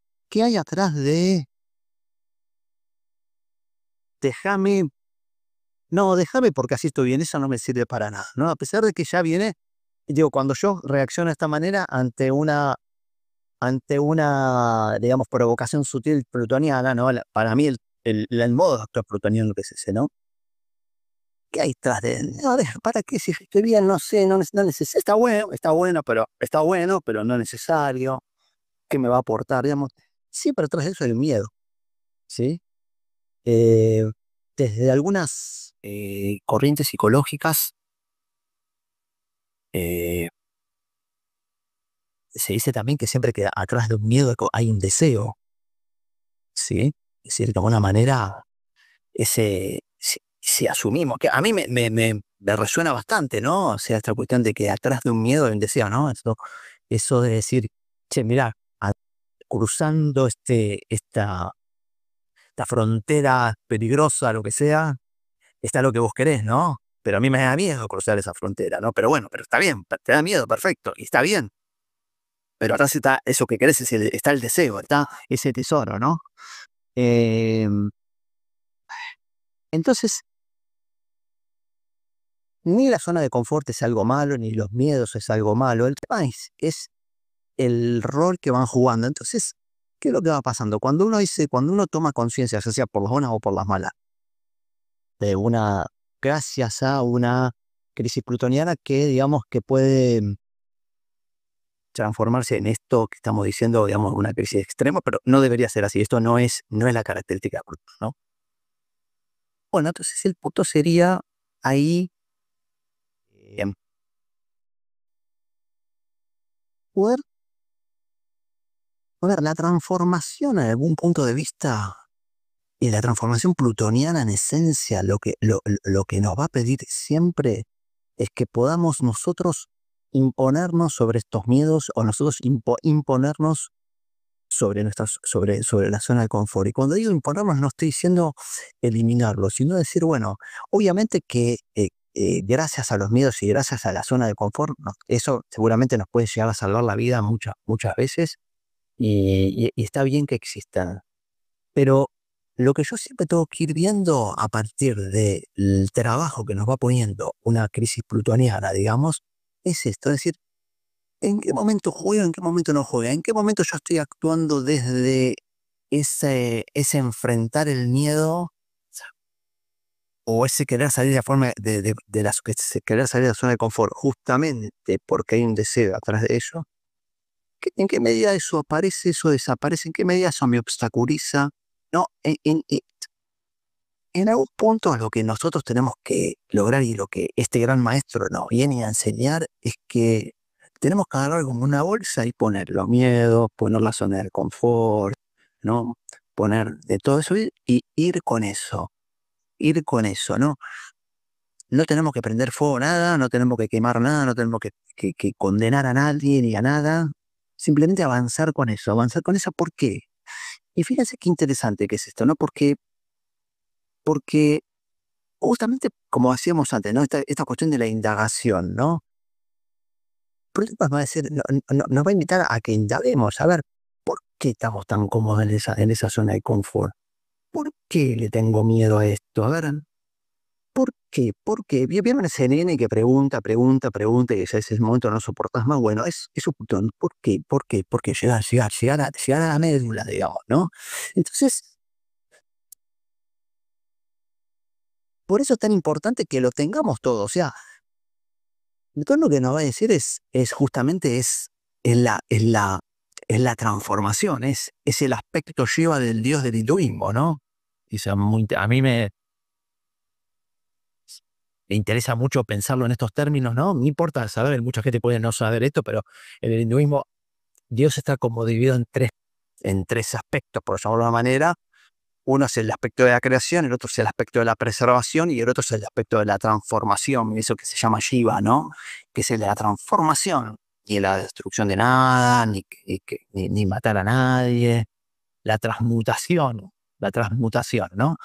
atrás de déjame, no, déjame porque así estoy bien, eso no me sirve para nada, ¿no? A pesar de que ya viene, digo, cuando yo reacciono de esta manera digamos, provocación sutil plutoniana, ¿no? Para mí el modo de actor plutoniano que es ese, ¿no? ¿Qué hay tras de él? No, ¿para qué? Si estoy bien, no sé, no necesito. Está bueno, pero no necesario. ¿Qué me va a aportar? Digamos, siempre tras de eso el miedo, ¿sí? Eh, Desde algunas corrientes psicológicas eh, se dice también que siempre que atrás de un miedo hay un deseo, ¿sí? Es decir, de alguna manera, si asumimos, que a mí me resuena bastante, ¿no? O sea, esta cuestión de que atrás de un miedo hay un deseo, ¿no? Eso de decir, che, mira, cruzando esta frontera peligrosa, lo que sea, está lo que vos querés, ¿no? Pero a mí me da miedo cruzar esa frontera, ¿no? Pero bueno, pero está bien, te da miedo, perfecto, y está bien. Pero atrás está eso que querés, está el deseo, está ese tesoro, ¿no? Eh, entonces, ni la zona de confort es algo malo, ni los miedos es algo malo. El tema es el rol que van jugando. Entonces, ¿qué es lo que va pasando? Cuando uno toma conciencia, ya sea por las buenas o por las malas, de gracias a una crisis plutoniana que, digamos, que puede transformarse en esto que estamos diciendo, digamos, una crisis extrema, pero no debería ser así. Esto no es la característica de Plutón, ¿no? Bueno, entonces el punto sería ahí eh, poder poner la transformación en algún punto de vista y la transformación plutoniana en esencia, lo que nos va a pedir siempre es que podamos nosotros imponernos sobre estos miedos o nosotros imponernos sobre la zona de confort. Y cuando digo imponernos, no estoy diciendo eliminarlo, sino decir, bueno, obviamente que gracias a los miedos y gracias a la zona de confort, eso seguramente nos puede llegar a salvar la vida muchas veces y está bien que existan. Pero lo que yo siempre tengo que ir viendo a partir del trabajo que nos va poniendo una crisis plutoniana, digamos, es esto, es decir, ¿en qué momento juega, en qué momento no juega? ¿En qué momento yo estoy actuando desde ese enfrentar el miedo o ese querer salir de la forma querer salir de la zona de confort, justamente porque hay un deseo atrás de ello? ¿En qué medida eso aparece, eso desaparece? ¿En qué medida eso me obstaculiza? No, en algún punto lo que nosotros tenemos que lograr y lo que este gran maestro nos viene a enseñar es que tenemos que agarrar como una bolsa y poner los miedos, poner la zona del confort, ¿no? Poner de todo eso y ir con eso, ¿no? No tenemos que prender fuego nada, no tenemos que quemar nada, no tenemos que condenar a nadie ni a nada. Simplemente avanzar con eso, ¿por qué? Y fíjense qué interesante que es esto, ¿no? Porque justamente como hacíamos antes, ¿no? Esta cuestión de la indagación, ¿no? Nos va a decir, nos va a invitar a que indaguemos, a ver, ¿por qué estamos tan cómodos en esa zona de confort? ¿Por qué le tengo miedo a esto? A ver, ¿por qué? ¿Por qué? Vieron ese nene que pregunta, y ya ese momento no soportas más. Bueno, es un botón. ¿Por qué? ¿Por qué? Porque llegar a la médula, digamos, ¿no? Entonces, por eso es tan importante que lo tengamos todo. O sea, todo lo que nos va a decir justamente es la transformación, es el aspecto Shiva del dios del hinduismo, ¿no? Y sea, a mí me interesa mucho pensarlo en estos términos, ¿no? No importa saber, mucha gente puede no saber esto, pero en el hinduismo Dios está como dividido en tres aspectos, por llamarlo de una manera. Uno es el aspecto de la creación, el otro es el aspecto de la preservación y el otro es el aspecto de la transformación, eso que se llama Shiva, ¿no? Que es el de la transformación, ni la destrucción de nada, ni matar a nadie, la transmutación, ¿no?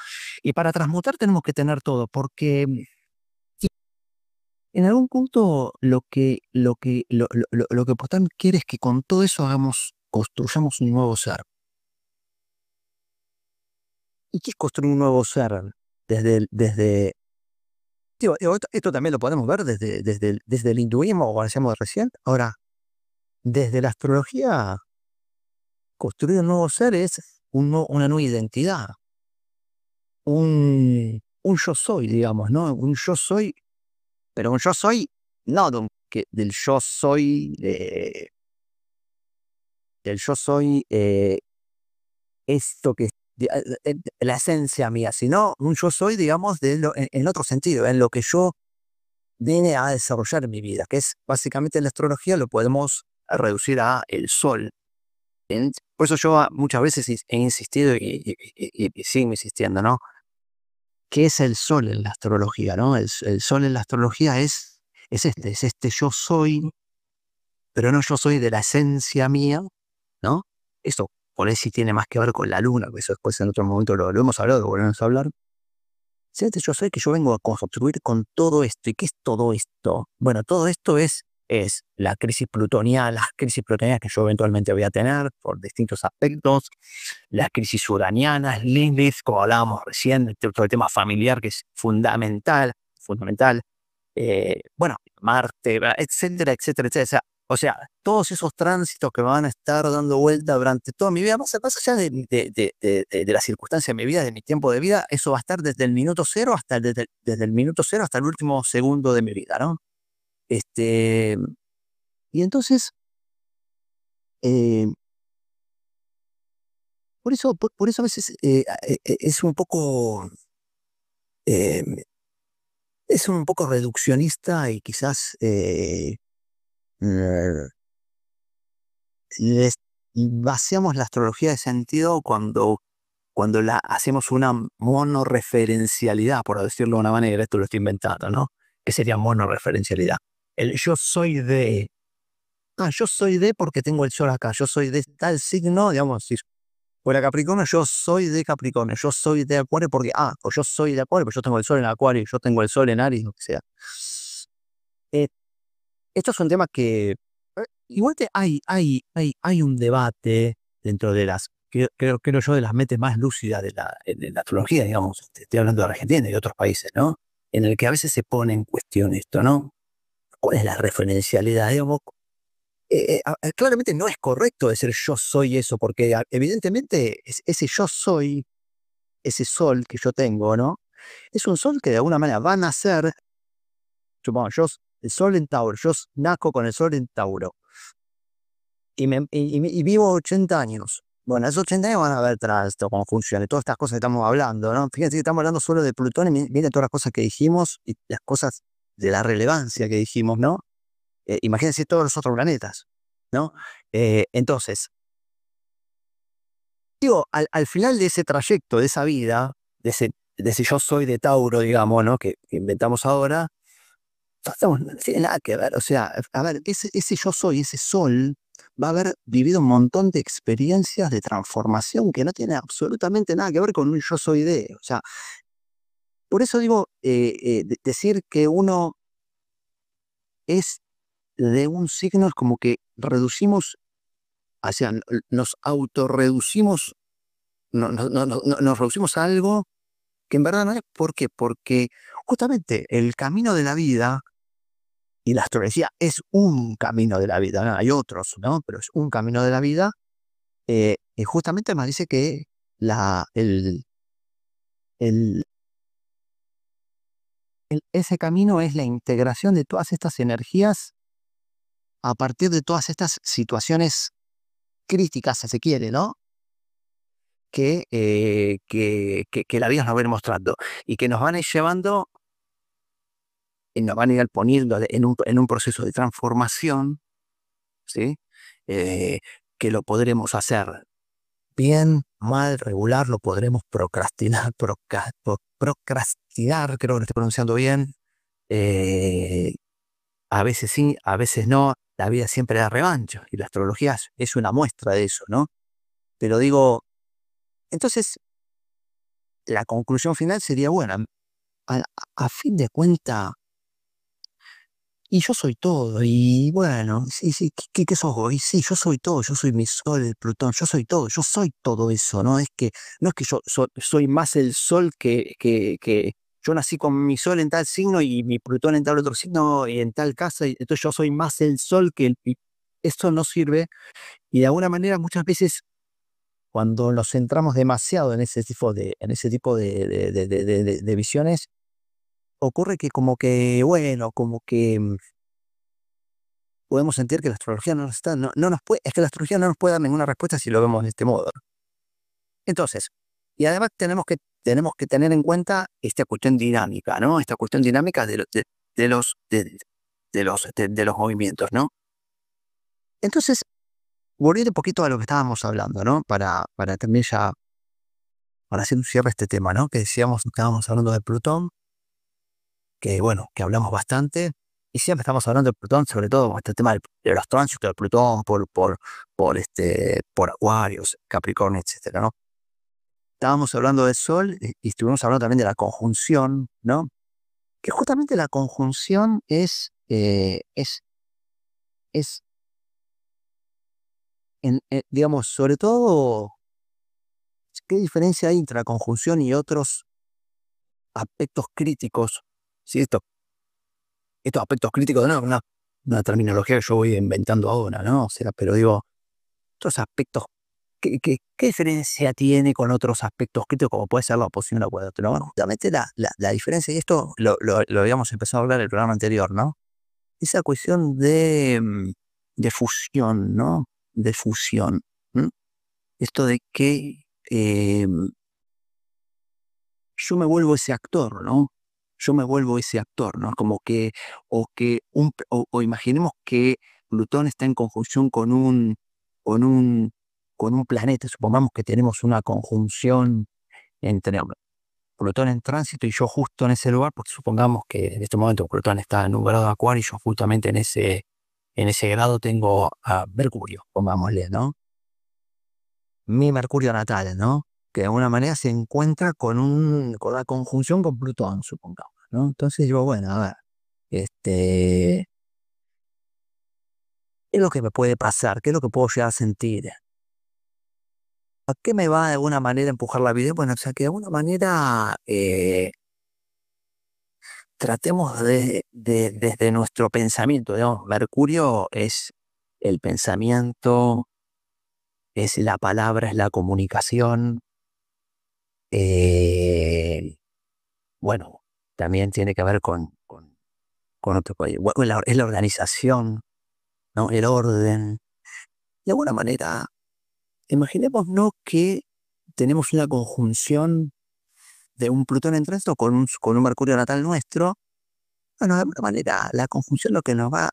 Y para transmutar tenemos que tener todo, porque en algún punto lo que Potán quiere es que con todo eso construyamos un nuevo ser. ¿Y qué es construir un nuevo ser? Esto también lo podemos ver desde el hinduismo, como decíamos recién. Ahora, desde la astrología, construir un nuevo ser es una nueva identidad. Un yo soy, digamos, ¿no? Un yo soy, pero un yo soy, no del yo soy, del yo soy esto que la esencia mía, sino un yo soy, digamos, en otro sentido, en lo que yo vine a desarrollar en mi vida, que es básicamente en la astrología lo podemos reducir a el sol. Por eso yo muchas veces he insistido y sigo insistiendo, ¿no? ¿Qué es el sol en la astrología, no? El sol en la astrología es este yo soy, pero no yo soy de la esencia mía, ¿no? Esto por ahí sí tiene más que ver con la luna, que eso después en otro momento lo hemos hablado, lo volvemos a hablar. Es este yo soy que yo vengo a construir con todo esto. ¿Y qué es todo esto? Bueno, todo esto es la crisis plutoniana, las crisis plutonianas que yo eventualmente voy a tener por distintos aspectos, las crisis uranianas, Lilith, como hablábamos recién, todo el tema familiar que es fundamental, bueno, Marte, etcétera, etcétera, etcétera. O sea, todos esos tránsitos que me van a estar dando vuelta durante toda mi vida, más allá de la circunstancia de mi vida, de mi tiempo de vida, eso va a estar desde el minuto cero desde el minuto cero hasta el último segundo de mi vida, ¿no? Y entonces, eh, por eso a veces eh, es un poco reduccionista y quizás eh, les vaciamos la astrología de sentido cuando la hacemos una monorreferencialidad, por decirlo de una manera, esto lo estoy inventando, ¿no? ¿Qué sería monorreferencialidad? El yo soy de porque tengo el sol acá, yo soy de tal signo, digamos, si fuera Capricornio, yo soy de Capricornio, yo soy de Acuario porque, o yo soy de Acuario, pero yo tengo el sol en Acuario, yo tengo el sol en Aries, lo que sea. Eh, Esto es un tema que igual hay un debate dentro de creo yo, de las mentes más lúcidas de la astrología, digamos, estoy hablando de Argentina y de otros países, ¿no? En el que a veces se pone en cuestión esto, ¿no? ¿Cuál es la referencialidad? Digamos, claramente no es correcto decir yo soy eso, porque evidentemente ese yo soy, ese sol que yo tengo, ¿no? Es un sol que de alguna manera va a nacer, supongamos, el sol en Tauro, yo nazco con el sol en Tauro y vivo 80 años. Bueno, esos 80 años van a ver esto, cómo funciona, y todas estas cosas que estamos hablando, ¿no? Fíjense que estamos hablando solo de Plutón y miren todas las cosas que dijimos y las cosas de la relevancia que dijimos, ¿no? Imagínense todos los otros planetas, ¿no? Entonces, digo, al final de ese trayecto, de esa vida, de ese yo soy de Tauro, digamos, ¿no? Que inventamos ahora, no tiene nada que ver. O sea, a ver, ese yo soy, ese sol, va a haber vivido un montón de experiencias de transformación que no tiene absolutamente nada que ver con un yo soy de. O sea, por eso digo, decir que uno es de un signo es como que reducimos, o sea, nos autorreducimos, nos reducimos a algo que en verdad no es. ¿Por qué? Porque justamente el camino de la vida, y la astrología es un camino de la vida, ¿no? Hay otros, ¿no? Pero es un camino de la vida, y justamente me dice que la, el- ese camino es la integración de todas estas energías a partir de todas estas situaciones críticas, si se quiere, ¿no? Que la vida nos va a ir mostrando y que nos van a ir llevando y nos van a ir poniendo en un proceso de transformación, ¿sí? Eh, que lo podremos hacer bien, mal, regular, lo podremos procrastinar, procrastinar, creo que lo estoy pronunciando bien. Eh, a veces sí, a veces no. La vida siempre da revancha y la astrología es una muestra de eso, ¿no? Pero digo, Entonces, la conclusión final sería, bueno, a, a fin de cuentas, y yo soy todo, y bueno, sí, sí, ¿qué sos vos? Y sí, yo soy todo, yo soy mi sol, el Plutón, yo soy todo eso, no es que yo soy más el sol que yo nací con mi sol en tal signo y mi Plutón en tal otro signo y en tal casa, y entonces yo soy más el sol que el... Esto no sirve, y de alguna manera muchas veces cuando nos centramos demasiado en ese tipo de visiones, ocurre que como que, bueno, como que podemos sentir que la astrología no nos está, no nos puede, es que la astrología no nos puede dar ninguna respuesta si lo vemos de este modo. Entonces, y además tenemos que tener en cuenta esta cuestión dinámica, ¿no? Esta cuestión dinámica de los, de los movimientos, ¿no? Entonces, volviendo un poquito a lo que estábamos hablando, ¿no? Para también ya, para hacer un cierre a este tema, ¿no? Que decíamos, que estábamos hablando de Plutón, que bueno, que hablamos bastante, y siempre estamos hablando de Plutón, sobre todo con este tema de los tránsitos de Plutón por Acuarios, Capricornio, etcétera, ¿no? Estábamos hablando del Sol y estuvimos hablando también de la conjunción, ¿no? Que justamente la conjunción es digamos, sobre todo, ¿qué diferencia hay entre la conjunción y otros aspectos críticos? ¿Sí? Estos aspectos críticos, no, una terminología que yo voy inventando ahora, ¿no? O sea, pero digo, otros aspectos, ¿qué diferencia tiene con otros aspectos críticos como puede ser la oposición a cuadro? Bueno, justamente la diferencia, y esto lo habíamos empezado a hablar en el programa anterior, ¿no? Esa cuestión de fusión, ¿no? De fusión. ¿M? Esto de que yo me vuelvo ese actor, ¿no? Yo me vuelvo ese actor, ¿no? Como que, o imaginemos que Plutón está en conjunción con un, con un planeta. Supongamos que tenemos una conjunción entre Plutón en tránsito y yo justo en ese lugar, porque supongamos que en este momento Plutón está en un grado de Acuario y yo justamente en ese grado tengo a Mercurio, pongámosle, ¿no? Mi Mercurio natal, ¿no? Que de alguna manera se encuentra con la conjunción con Plutón, supongamos, ¿no? Entonces digo, bueno, a ver, ¿qué es lo que me puede pasar? ¿Qué es lo que puedo llegar a sentir? ¿A qué me va de alguna manera a empujar la vida? Bueno, o sea, que de alguna manera tratemos desde nuestro pensamiento, digamos, Mercurio es el pensamiento, es la palabra, es la comunicación, eh, bueno, también tiene que ver con otro país. Bueno, es la organización, ¿no? El orden. De alguna manera, imaginémonos que tenemos una conjunción de un Plutón en tránsito con un Mercurio natal nuestro. Bueno, de alguna manera, la conjunción lo que nos va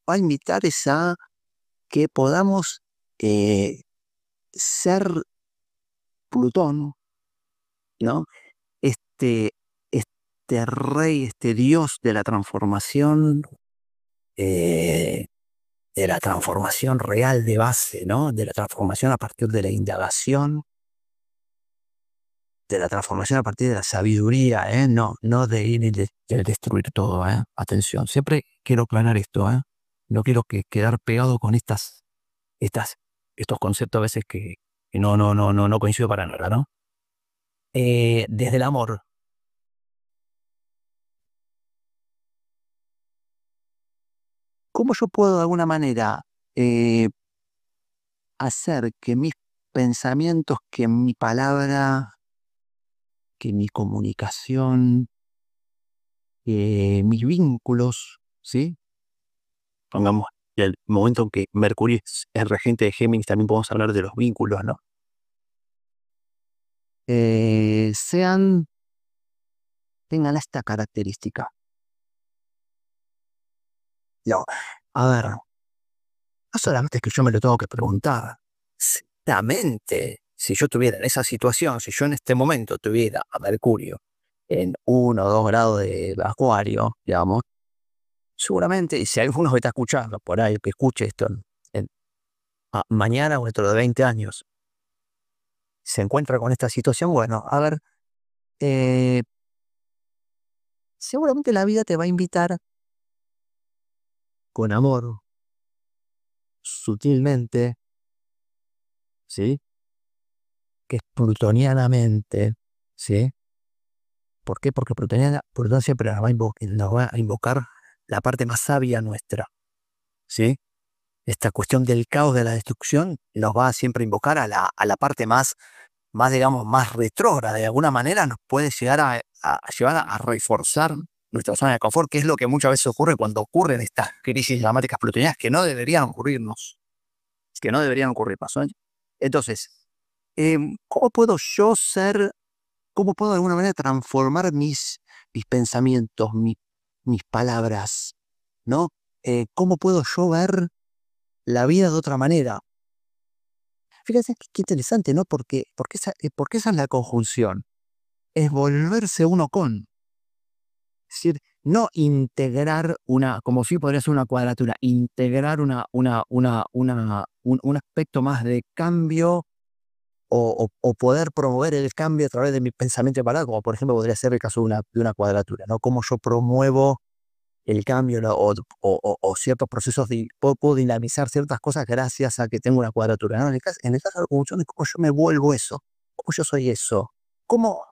a invitar es a que podamos eh, ser Plutón, ¿no? Este, este rey, este dios eh, de la transformación real de base, ¿no? De la transformación a partir de la indagación, de la transformación a partir de la sabiduría, ¿eh? No de ir y de destruir todo, ¿eh? Atención, siempre quiero aclarar esto, ¿eh? No quiero quedar pegado con estas, estos conceptos a veces que no coincido para nada, ¿no? Desde el amor, ¿cómo yo puedo de alguna manera eh, hacer que mis pensamientos, que mi palabra, que mi comunicación, mis vínculos, ¿sí? Pongamos el momento en que Mercurio es regente de Géminis, también podemos hablar de los vínculos, ¿no? Sean, tengan esta característica. No, a ver, no solamente es que yo me lo tengo que preguntar. Ciertamente, si yo estuviera en esa situación, si yo en este momento tuviera a Mercurio en 1 o 2 grados de Acuario, digamos, seguramente, y si alguno me está escuchando por ahí, que escuche esto mañana o dentro de 20 años, se encuentra con esta situación, bueno, a ver, eh, seguramente la vida te va a invitar con amor, sutilmente, ¿sí? Que es plutonianamente, ¿sí? ¿Por qué? Porque Plutón siempre nos va a invocar la parte más sabia nuestra, ¿sí? Esta cuestión del caos, de la destrucción, nos va a siempre invocar a la parte más, digamos, más retrógrada. De alguna manera nos puede llegar a llevar a reforzar nuestra zona de confort, que es lo que muchas veces ocurre cuando ocurren estas crisis dramáticas plutonianas que no deberían ocurrirnos, que no deberían ocurrirnos, ¿no? Entonces, ¿cómo puedo yo ser, cómo puedo de alguna manera transformar mis pensamientos, mis palabras, ¿no? ¿Cómo puedo yo ver la vida de otra manera? Fíjense qué interesante, ¿no? Porque esa es la conjunción. Es volverse uno con. Es decir, no integrar como si podría ser una cuadratura, integrar un aspecto más de cambio o poder promover el cambio a través de mi pensamiento separado, como por ejemplo podría ser el caso de una cuadratura, ¿no? Cómo yo promuevo el cambio, ¿no? O ciertos procesos, puedo dinamizar ciertas cosas gracias a que tengo una cuadratura, ¿no? En el caso de la conjunción es cómo yo me vuelvo eso, cómo yo soy eso, cómo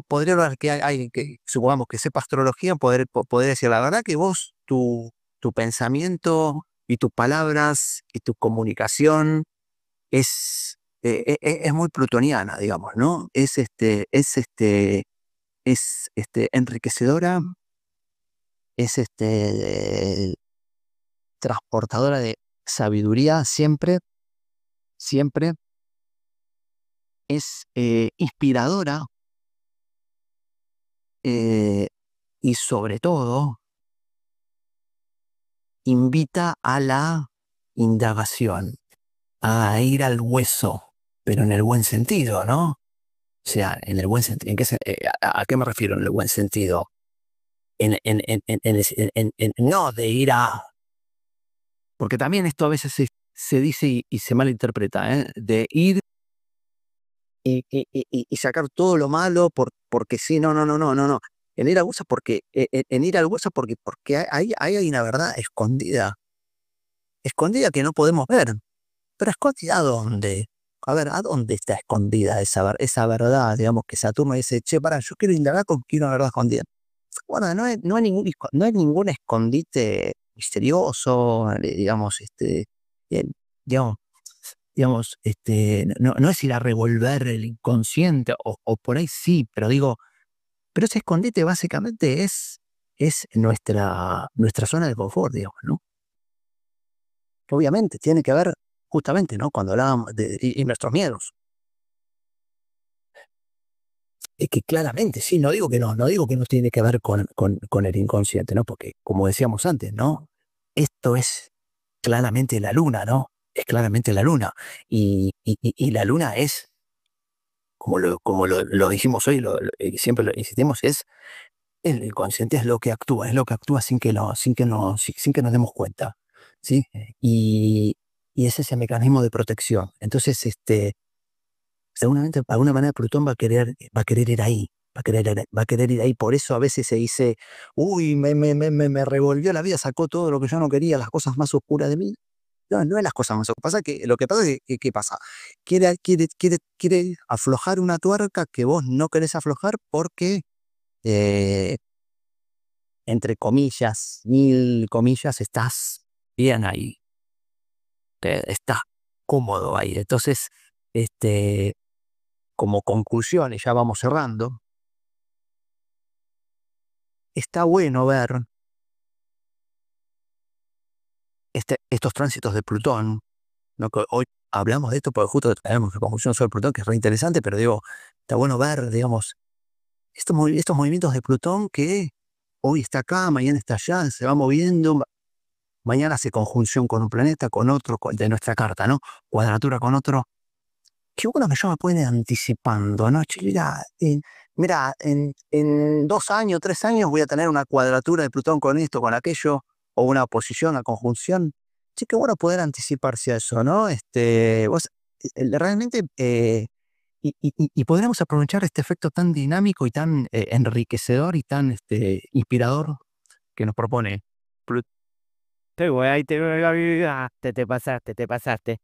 podría hablar que que supongamos que sepa astrología, poder decir la verdad que vos, tu pensamiento y tus palabras y tu comunicación es muy plutoniana, digamos, ¿no? Es enriquecedora, es transportadora de sabiduría siempre, siempre, es inspiradora, y sobre todo invita a la indagación, a ir al hueso, pero en el buen sentido, ¿no? O sea, en el buen sentido. ¿A qué me refiero en el buen sentido? No de ir a... Porque también esto a veces se dice y se malinterpreta, ¿eh? De ir y sacar todo lo malo porque sí, no. En ir al hueso en ir al hueso porque ahí hay una verdad escondida que no podemos ver. Pero escondida ¿a dónde? A ver, ¿a dónde está escondida esa verdad? Digamos que Saturno dice, che, para, yo quiero indagar con quiero una verdad escondida. Bueno, no hay ningún escondite misterioso, digamos, bien, digamos, no es ir a revolver el inconsciente, o por ahí sí, pero digo, pero ese escondite básicamente es nuestra zona de confort, digamos, ¿no? Que obviamente tiene que ver justamente, ¿no? Cuando hablábamos y nuestros miedos. Es que claramente, sí, no digo que no tiene que ver con el inconsciente, ¿no? Porque, como decíamos antes, ¿no? Esto es claramente la luna, ¿no? Es claramente la luna. Y la luna es, como lo dijimos hoy, y siempre lo insistimos, el inconsciente es lo que actúa sin que nos demos cuenta, ¿sí? Y es ese mecanismo de protección. Entonces, seguramente, de alguna manera, Plutón va a querer ir ahí, va a querer ir ahí. Por eso a veces se dice, uy, me revolvió la vida, sacó todo lo que yo no quería, las cosas más oscuras de mí. No, no es las cosas más oscuras. Lo que pasa es que, ¿qué pasa? Quiere aflojar una tuerca que vos no querés aflojar porque, eh, entre comillas, mil comillas, estás bien ahí, estás cómodo ahí. Entonces, como conclusión, y ya vamos cerrando, está bueno ver estos tránsitos de Plutón, ¿no? Que hoy hablamos de esto porque justo tenemos la conclusión sobre Plutón, que es re interesante, pero digo, está bueno ver, digamos, estos movimientos de Plutón que hoy está acá, mañana está allá, se va moviendo, mañana hace conjunción con un planeta, con otro, de nuestra carta, ¿no? Cuadratura con otro. Qué bueno que yo me pueda ir anticipando, ¿no? Che, mira, en 2 años, 3 años voy a tener una cuadratura de Plutón con esto, con aquello, o una oposición, una conjunción. Che, qué bueno poder anticiparse a eso, ¿no? realmente y podríamos aprovechar este efecto tan dinámico y tan enriquecedor y tan inspirador que nos propone. Te pasaste, te pasaste.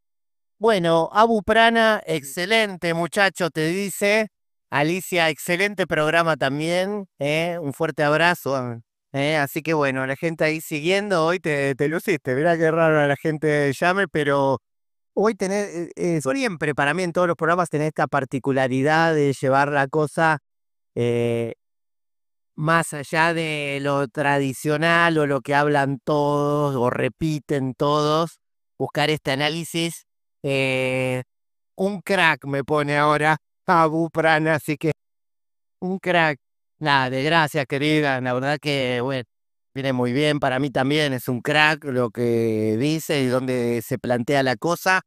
Bueno, Abu Prana, excelente muchacho, te dice. Alicia, excelente programa también. Un fuerte abrazo. Así que bueno, la gente ahí siguiendo, hoy te luciste. Mirá qué raro la gente llame, pero hoy tenés, siempre para mí en todos los programas tenés esta particularidad de llevar la cosa eh, más allá de lo tradicional o lo que hablan todos o repiten todos, buscar este análisis. eh, un crack me pone ahora Abu Prana, así que un crack. Nada, de gracias, querida. La verdad que, bueno, viene muy bien. Para mí también es un crack lo que dice y donde se plantea la cosa.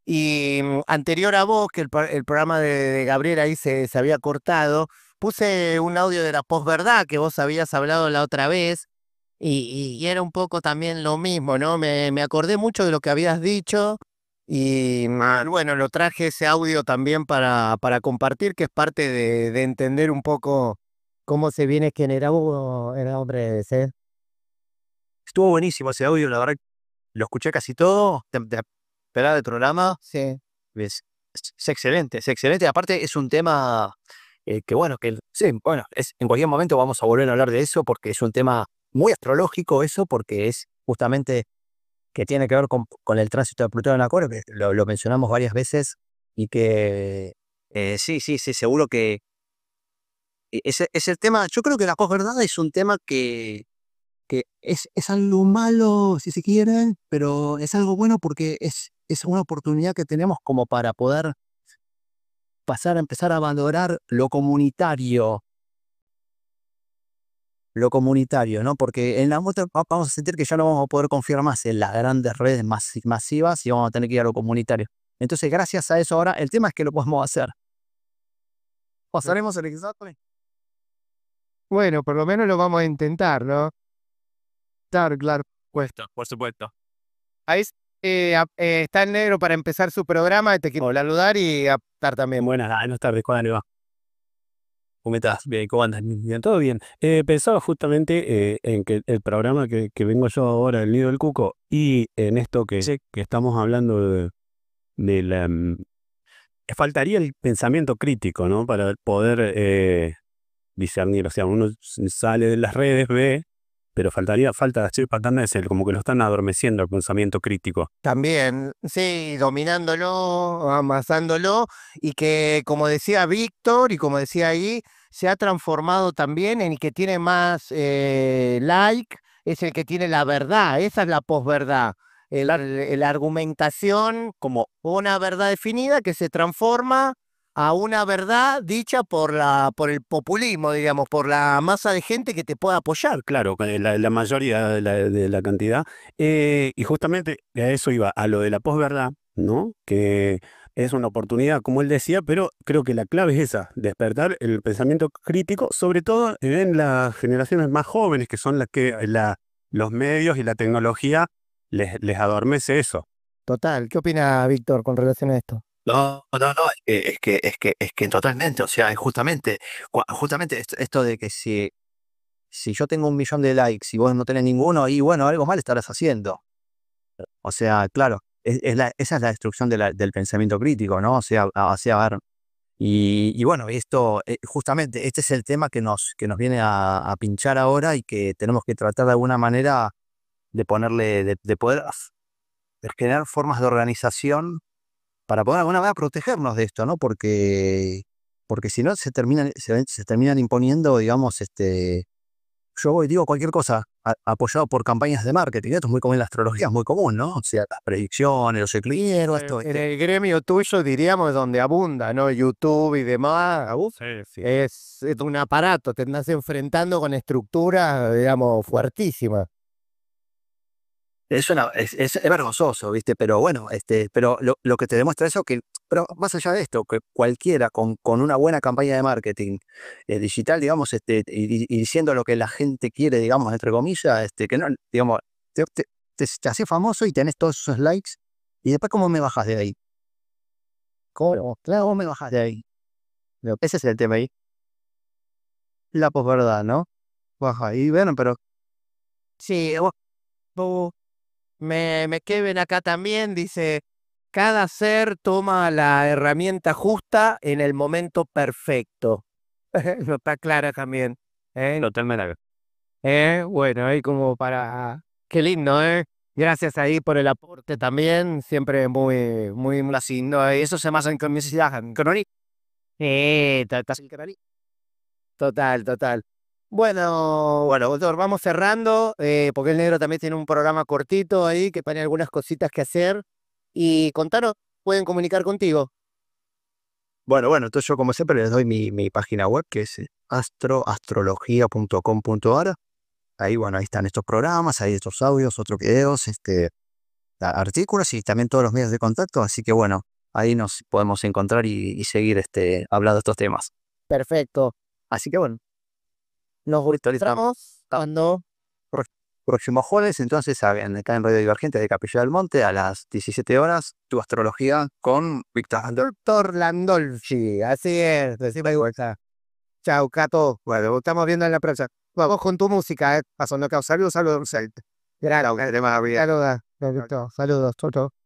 Y anterior a vos, que el programa de Gabriel ahí se había cortado, puse un audio de la posverdad que vos habías hablado la otra vez y era un poco también lo mismo, ¿no? Me acordé mucho de lo que habías dicho y bueno, lo traje ese audio también para compartir, que es parte de entender un poco cómo se viene generando el hombre de ser. Estuvo buenísimo ese audio, la verdad, lo escuché casi todo, de esperar del programa. Sí. Es excelente, es excelente. Aparte es un tema que bueno, sí, bueno, en cualquier momento vamos a volver a hablar de eso porque es un tema muy astrológico eso, porque es justamente que tiene que ver con el tránsito de Plutón en Acuario, que lo mencionamos varias veces y que sí, sí, sí, seguro que ese es el tema. Yo creo que la posverdad es un tema que es algo malo, si se quieren, pero es algo bueno porque es una oportunidad que tenemos como para poder pasar a empezar a valorar lo comunitario, ¿no? Porque en la otra vamos a sentir que ya no vamos a poder confiar más en las grandes redes masivas y vamos a tener que ir a lo comunitario. Entonces, gracias a eso ahora, el tema es que lo podemos hacer. ¿Pasaremos el examen? Bueno, por lo menos lo vamos a intentar, ¿no? Claro, claro. Puesto, por supuesto. Ahí está el negro para empezar su programa. Te quiero saludar y apuntar también. Buenas tardes, ¿cómo le va? ¿Cómo estás? Bien, ¿cómo andas? Bien, todo bien. Pensaba justamente en que el programa que vengo yo ahora, El Nido del Cuco, y en esto que estamos hablando de la... faltaría el pensamiento crítico, ¿no? Para poder discernir. O sea, uno sale de las redes, ve, pero falta estoy faltando es como que lo están adormeciendo el pensamiento crítico. También, sí, dominándolo, amasándolo, y que, como decía Víctor, y como decía ahí, se ha transformado también en el que tiene más like, es el que tiene la verdad, esa es la posverdad. La argumentación como una verdad definida que se transforma a una verdad dicha por el populismo, digamos, por la masa de gente que te pueda apoyar. Claro, la mayoría de la cantidad. Y justamente a eso iba, a lo de la posverdad, ¿no? Que es una oportunidad, como él decía, pero creo que la clave es esa, despertar el pensamiento crítico, sobre todo en las generaciones más jóvenes, que son las que los medios y la tecnología les adormece eso. Total, ¿qué opina Víctor con relación a esto? No, no, no, es que totalmente, o sea, es justamente, justamente esto de que si yo tengo 1 millón de likes y vos no tenés ninguno, y bueno, algo mal estarás haciendo. O sea, claro, esa es la destrucción del pensamiento crítico, ¿no? A ver, y bueno, esto, justamente, este es el tema que nos viene a pinchar ahora y que tenemos que tratar de alguna manera de ponerle, de poder de generar formas de organización para poder de alguna manera protegernos de esto, ¿no? Porque si no se terminan imponiendo, digamos, yo voy y digo cualquier cosa apoyado por campañas de marketing. Esto es muy común en la astrología, es muy común, ¿no? O sea, las predicciones, los eclipses, esto. En el gremio tuyo, diríamos, donde abunda, ¿no? YouTube y demás, Sí, sí. es un aparato, te andás enfrentando con estructuras, digamos, fuertísimas. Es vergonzoso, ¿viste? Pero bueno, pero lo que te demuestra eso, pero más allá de esto, que cualquiera con una buena campaña de marketing digital, digamos, y diciendo lo que la gente quiere, digamos, entre comillas, que no, digamos, te haces famoso y tenés todos esos likes, y después, ¿cómo me bajas de ahí? ¿Cómo? Claro, vos me bajás de ahí. Ese es el tema ahí. La posverdad, ¿no? Baja. Y bueno, pero Sí, me Kevin acá también dice, cada ser toma la herramienta justa en el momento perfecto. No está clara también. ¿Eh? Totalmente. Bueno, ahí como para... Qué lindo, ¿eh? Gracias ahí por el aporte también, siempre muy Así, no, eso se basa en comicidad, total, total. Bueno, doctor, vamos cerrando, porque el negro también tiene un programa cortito ahí que tiene algunas cositas que hacer. Y contanos, pueden comunicar contigo. bueno, entonces yo como siempre les doy mi página web que es astrología.com.ar. Ahí, bueno, ahí están estos programas, ahí estos audios, otros videos, artículos y también todos los medios de contacto. Así que bueno, ahí nos podemos encontrar y seguir hablando de estos temas. Perfecto. Así que bueno, Nos listo, listo. encontramos cuando... Próximo jueves, entonces, acá en Radio Divergente de Capilla del Monte, a las 17 horas, tu astrología con Víctor Andor. Doctor Landolfi, así es, decime igual. Chau, Cato. Bueno, estamos viendo en la prensa. Vamos con tu música, Pasando acá. Saludos, saludos. Gracias. Saludos, saludos. Chau, chau.